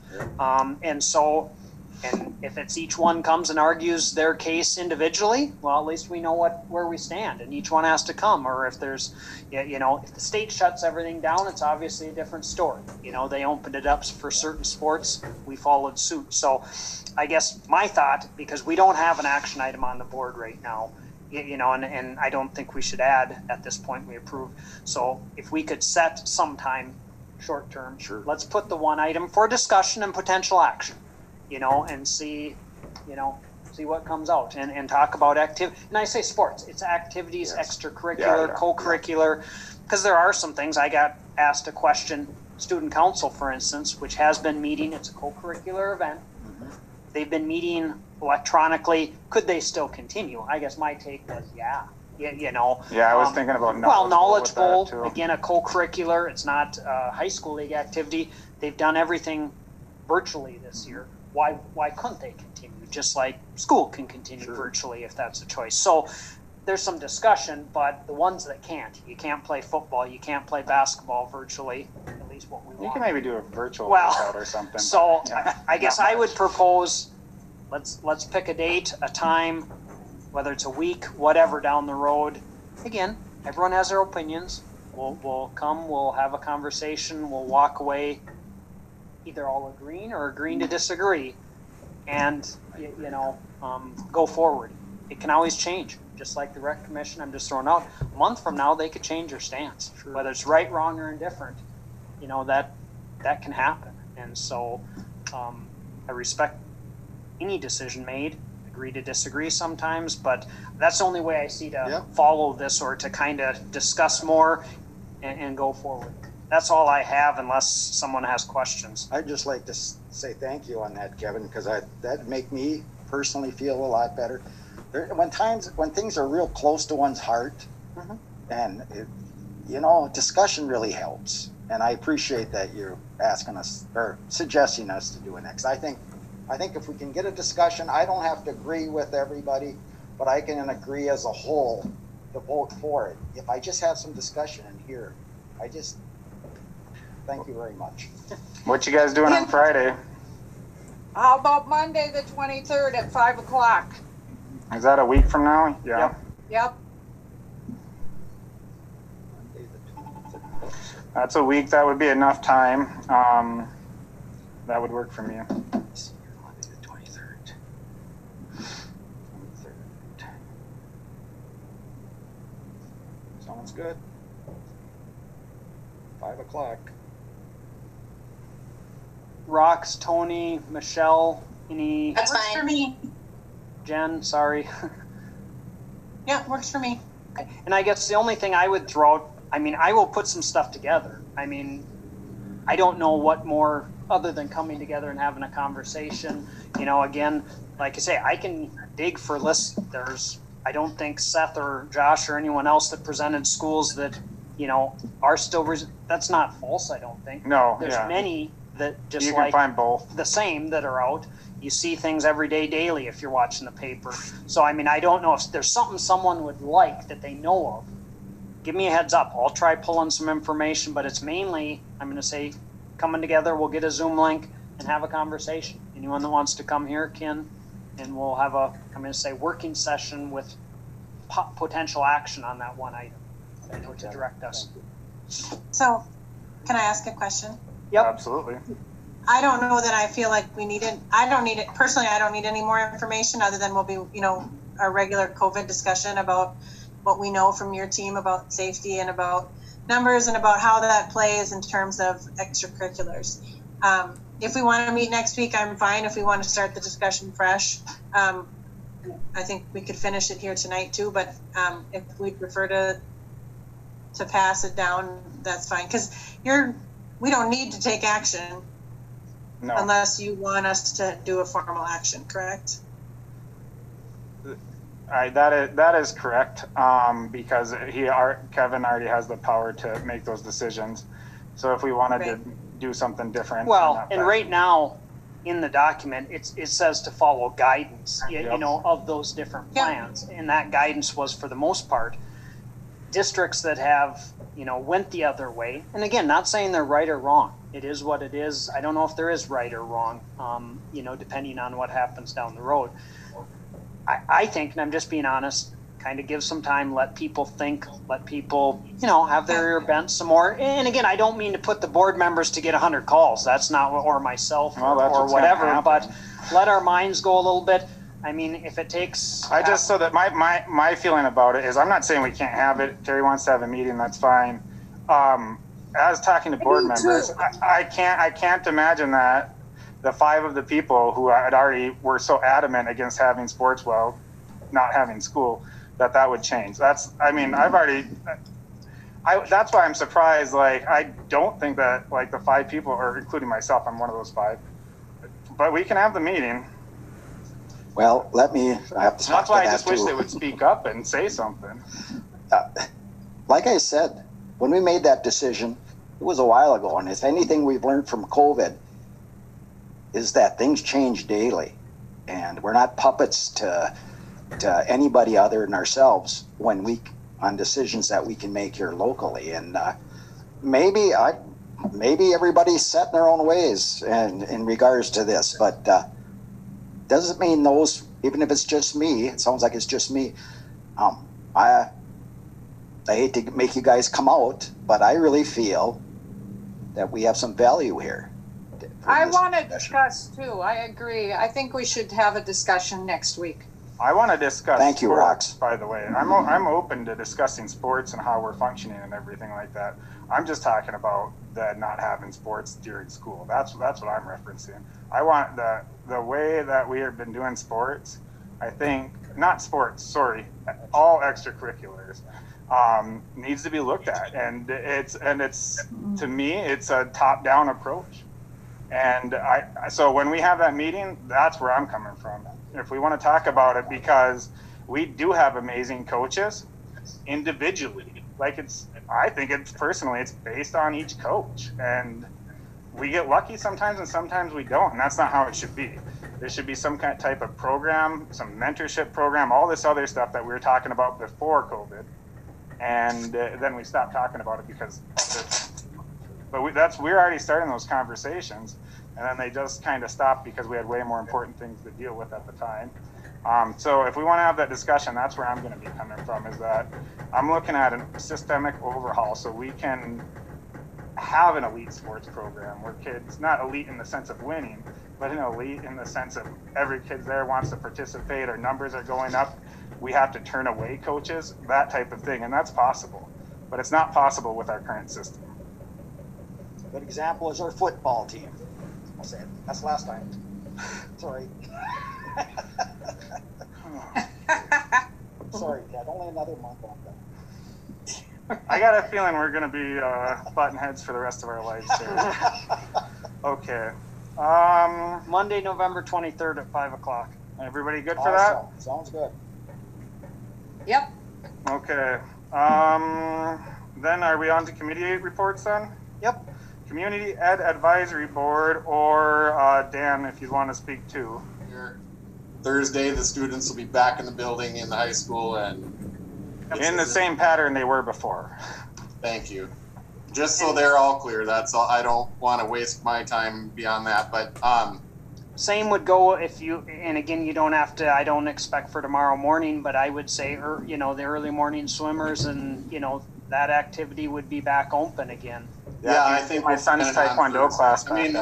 S3: And if it's each one comes and argues their case individually, well, at least we know where we stand, and each one has to come. Or if there's, if the state shuts everything down, it's obviously a different story. They opened it up for certain sports, we followed suit. So I guess my thought, because we don't have an action item on the board right now, and I don't think we should add at this point, we approve. So if we could set some time short term, let's put the one item for discussion and potential action. And see what comes out, and talk about activity. And I say sports, it's activities, extracurricular, co-curricular, because there are some things. I got asked a question, student council, for instance, which has been meeting, it's a co-curricular event. They've been meeting electronically. Could they still continue? I guess my take was,
S10: I was thinking about
S3: knowledgeable, again, a co-curricular. It's not a high school league activity. They've done everything virtually this year. Why couldn't they continue? Just like school can continue virtually if that's a choice. So there's some discussion, but the ones that can't, you can't play football, you can't play basketball virtually, at least what we want.
S10: You can maybe do a virtual workout or something.
S3: So I guess I would propose, let's pick a date, a time, whether it's a week, whatever down the road. Again, everyone has their opinions. We'll come, we'll have a conversation, we'll walk away either all agreeing or agreeing to disagree, and go forward. It can always change, just like the rec commission. I'm just throwing out, a month from now they could change their stance, whether it's right, wrong, or indifferent. That can happen. And so I respect any decision made. Agree to disagree sometimes, but that's the only way I see to follow this, or to kind of discuss more and go forward. That's all I have, unless someone has questions.
S12: I'd just like to say thank you on that, Kevin, because that make me personally feel a lot better. When things are real close to one's heart, and discussion really helps. And I appreciate that you're asking us or suggesting us to do it next. I think if we can get a discussion, I don't have to agree with everybody, but I can agree as a whole to vote for it. If I just have some discussion in here, thank you very much.
S10: What you guys doing on Friday?
S5: How about Monday the 23rd at 5 o'clock?
S10: Is that a week from now? Yeah.
S5: Yep.
S10: That's a week. That would be enough time. That would work for me.
S12: Monday the 23rd. Sounds good. 5 o'clock.
S3: Rox, Tony, Michelle, any?
S11: That's works for me.
S3: Jen, sorry.
S11: Yeah, works for me.
S3: And I guess the only thing I would throw out, I will put some stuff together. I don't know what more other than coming together and having a conversation. Again, like I say, I can dig for lists. I don't think Seth or Josh or anyone else that presented schools that, are still, that's not false, I don't think.
S10: No,
S3: There's many that just
S10: you can find both
S3: the same that are out. You see things every day, daily, if you're watching the paper. So, I don't know if there's something someone would like that they know of. Give me a heads up. I'll try pulling some information, but it's mainly, I'm going to say, coming together, we'll get a Zoom link and have a conversation. And anyone that wants to come here can, and we'll have a, I'm going to say, working session with potential action on that one item, you know, to direct us.
S11: So, can I ask a question?
S3: Yep.
S10: Absolutely.
S11: I don't know that I feel like we need it. I don't need it personally. I don't need any more information other than we'll be, you know, our regular COVID discussion about what we know from your team about safety and about numbers and about how that plays in terms of extracurriculars. If we want to meet next week, I'm fine. If we want to start the discussion fresh, I think we could finish it here tonight too. But if we'd prefer to pass it down, that's fine. Because we don't need to take action. No. Unless you want us to do a formal action, correct?
S10: That is correct, because Kevin already has the power to make those decisions. So if we wanted to do something different,
S3: well, and right now in the document it says to follow guidance, you know, of those different plans, and that guidance was for the most part districts that have, you know, went the other way. And again, not saying they're right or wrong. It is what it is. I don't know if there is right or wrong, you know, depending on what happens down the road. I think, and I'm just being honest, kind of give some time, let people think, let people, you know, have their ear bent some more. And again, I don't mean to put the board members to get 100 calls. That's not, or myself or whatever, but let our minds go a little bit. I mean, if it takes...
S10: so that my feeling about it is, I'm not saying we can't have it. Terry wants to have a meeting, that's fine. As talking to board members, I can't imagine that the 5 of the people who were so adamant against having sports, not having school, that would change. That's why I'm surprised. Like, I don't think that, like, the 5 people, or including myself, I'm one of those 5, but we can have the meeting.
S12: Well, I have to talk
S10: That's why
S12: to
S10: I just wish they would speak up and say something.
S12: Like I said, when we made that decision, it was a while ago, and if anything we've learned from COVID is that things change daily, and we're not puppets to anybody other than ourselves on decisions that we can make here locally. And maybe everybody's set in their own ways in regards to this, but doesn't mean even if it's just me, it sounds like it's just me. I hate to make you guys come out, but I really feel that we have some value here.
S5: I want to discuss too. I agree. I think we should have a discussion next week.
S10: I want to discuss.
S12: Thank you,
S10: sports, by the way. I'm open to discussing sports and how we're functioning and everything like that. I'm just talking about the not having sports during school. That's what I'm referencing. I want the way that we have been doing sports. I think not sports. Sorry, all extracurriculars needs to be looked at, and it's to me it's a top-down approach. And so when we have that meeting, that's where I'm coming from. If we want to talk about it, because we do have amazing coaches individually. Like, I think it's based on each coach, and we get lucky sometimes and sometimes we don't, and that's not how it should be. There should be some kind of type of program, some mentorship program, all this other stuff that we were talking about before COVID, and then we stopped talking about it because we're already starting those conversations, and then they just kind of stopped because we had way more important things to deal with at the time. So if we want to have that discussion, that's where I'm going to be coming from, is that I'm looking at a systemic overhaul so we can have an elite sports program where kids, not elite in the sense of winning, but an elite in the sense of every kid there wants to participate, our numbers are going up, we have to turn away coaches, that type of thing, and that's possible. But it's not possible with our current system.
S12: A good example is our football team. I'll say it. That's last time. Sorry. Sorry, Ted. Only another month on that.
S10: I got a feeling we're going to be button heads for the rest of our lives here. Okay.
S3: Monday, November 23rd at 5 o'clock.
S10: Everybody good for that?
S12: Sounds good.
S5: Yep.
S10: Okay. Then are we on to committee reports then?
S3: Yep.
S10: Community Ed Advisory Board, or Dan, if you want to speak too.
S17: Thursday, the students will be back in the building in the high school and
S10: in the same pattern they were before.
S17: Thank you. Just so they're all clear, that's all. I don't want to waste my time beyond that, but
S3: Same would go if you, and again, you don't have to, I don't expect for tomorrow morning, but I would say, you know, the early morning swimmers and, you know, that activity would be back open again.
S17: Yeah, I think
S10: my son's Taekwondo class.
S17: I mean,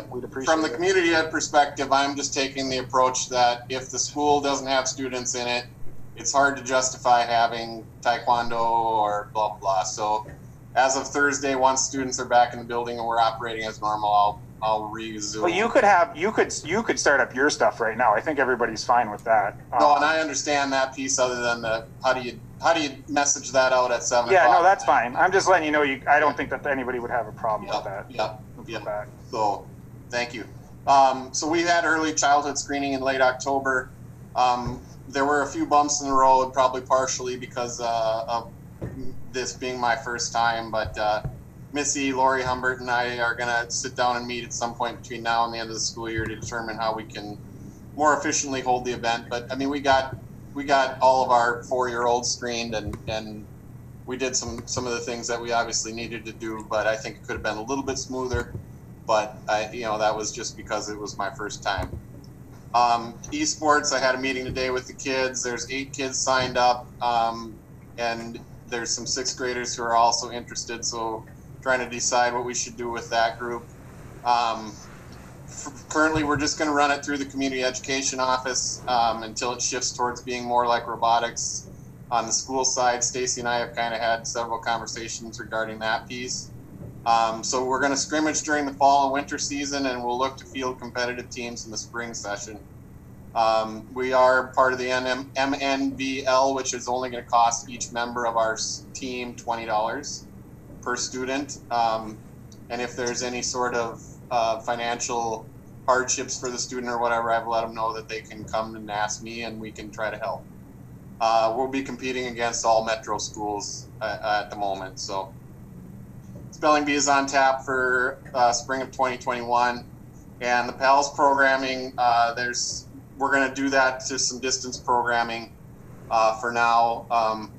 S17: from the community ed perspective, I'm just taking the approach that if the school doesn't have students in it, it's hard to justify having Taekwondo or blah, blah. So as of Thursday, once students are back in the building and we're operating as normal, I'll resume.
S10: Well, you could start up your stuff right now. I think everybody's fine with that.
S17: No, and I understand that piece other than the, how do you message that out at 7 o'clock?
S10: Yeah, no, that's fine. I'm just letting you know, I don't think that anybody would have a problem with that.
S17: Yeah. So, thank you. So we had early childhood screening in late October. There were a few bumps in the road, probably partially because of this being my first time, but Missy, Lori Humbert, and I are going to sit down and meet at some point between now and the end of the school year to determine how we can more efficiently hold the event. But I mean, we got all of our 4-year-olds screened, and we did some of the things that we obviously needed to do. But I think it could have been a little bit smoother. But that was just because it was my first time. Esports, I had a meeting today with the kids. There's 8 kids signed up, and there's some 6th graders who are also interested. So trying to decide what we should do with that group. Currently, we're just going to run it through the community education office until it shifts towards being more like robotics on the school side. Stacy and I have kind of had several conversations regarding that piece. So we're going to scrimmage during the fall and winter season, and we'll look to field competitive teams in the spring session. We are part of the MNVL, which is only going to cost each member of our team $20 per student. And if there's any sort of financial hardships for the student or whatever, I've let them know that they can come and ask me and we can try to help. We'll be competing against all metro schools at the moment. So Spelling Bee is on tap for spring of 2021. And the PALS programming, we're going to do that to some distance programming for now.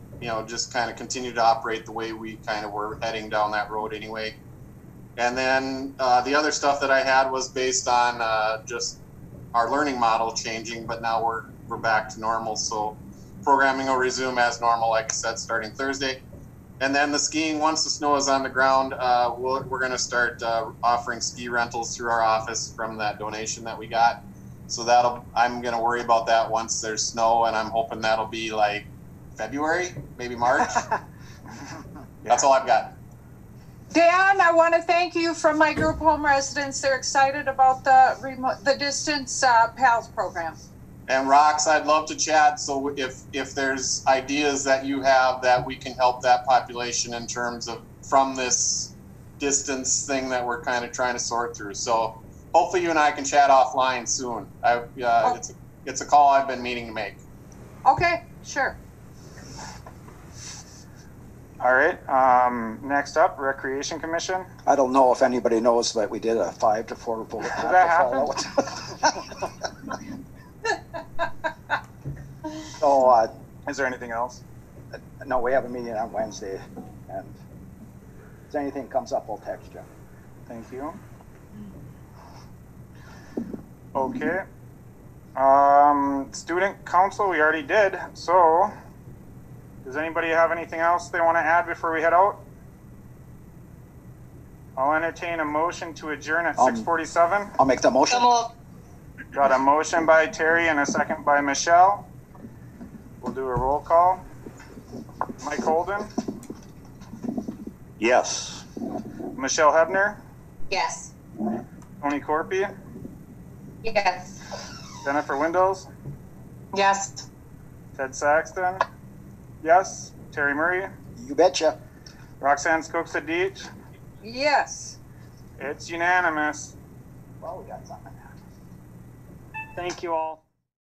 S17: Just kind of continue to operate the way we kind of were heading down that road anyway. And then the other stuff that I had was based on just our learning model changing, but now we're back to normal. So programming will resume as normal, like I said, starting Thursday. And then the skiing, once the snow is on the ground, we're going to start offering ski rentals through our office from that donation that we got. So I'm going to worry about that once there's snow, and I'm hoping that'll be like February, maybe March. That's all I've got.
S5: Dan, I want to thank you from my group home residents. They're excited about the distance PALS program.
S17: And Rox, I'd love to chat. So if there's ideas that you have that we can help that population in terms of from this distance thing that we're kind of trying to sort through. So hopefully you and I can chat offline soon. It's a call I've been meaning to make.
S5: Okay, sure.
S10: All right. Next up, Recreation Commission.
S12: I don't know if anybody knows, but we did a 5-4 vote.
S10: Did that happen?
S12: So,
S10: is there anything else?
S12: No, we have a meeting on Wednesday, and if anything comes up, I'll text you.
S10: Thank you. Okay. Student Council, we already did. So, does anybody have anything else they want to add before we head out? I'll entertain a motion to adjourn at 6:47.
S12: I'll make the motion.
S10: Got a motion by Terry and a second by Michelle. We'll do a roll call. Mike Holden?
S9: Yes.
S10: Michelle Hebner?
S2: Yes.
S10: Tony Corpy?
S13: Yes.
S10: Jennifer Windows?
S11: Yes.
S10: Ted Saxton? Yes. Terry Murray?
S12: You betcha.
S10: Roxanne Skooksa-Deech?
S5: Yes.
S10: It's unanimous.
S12: Well, we got something.
S3: Thank you all.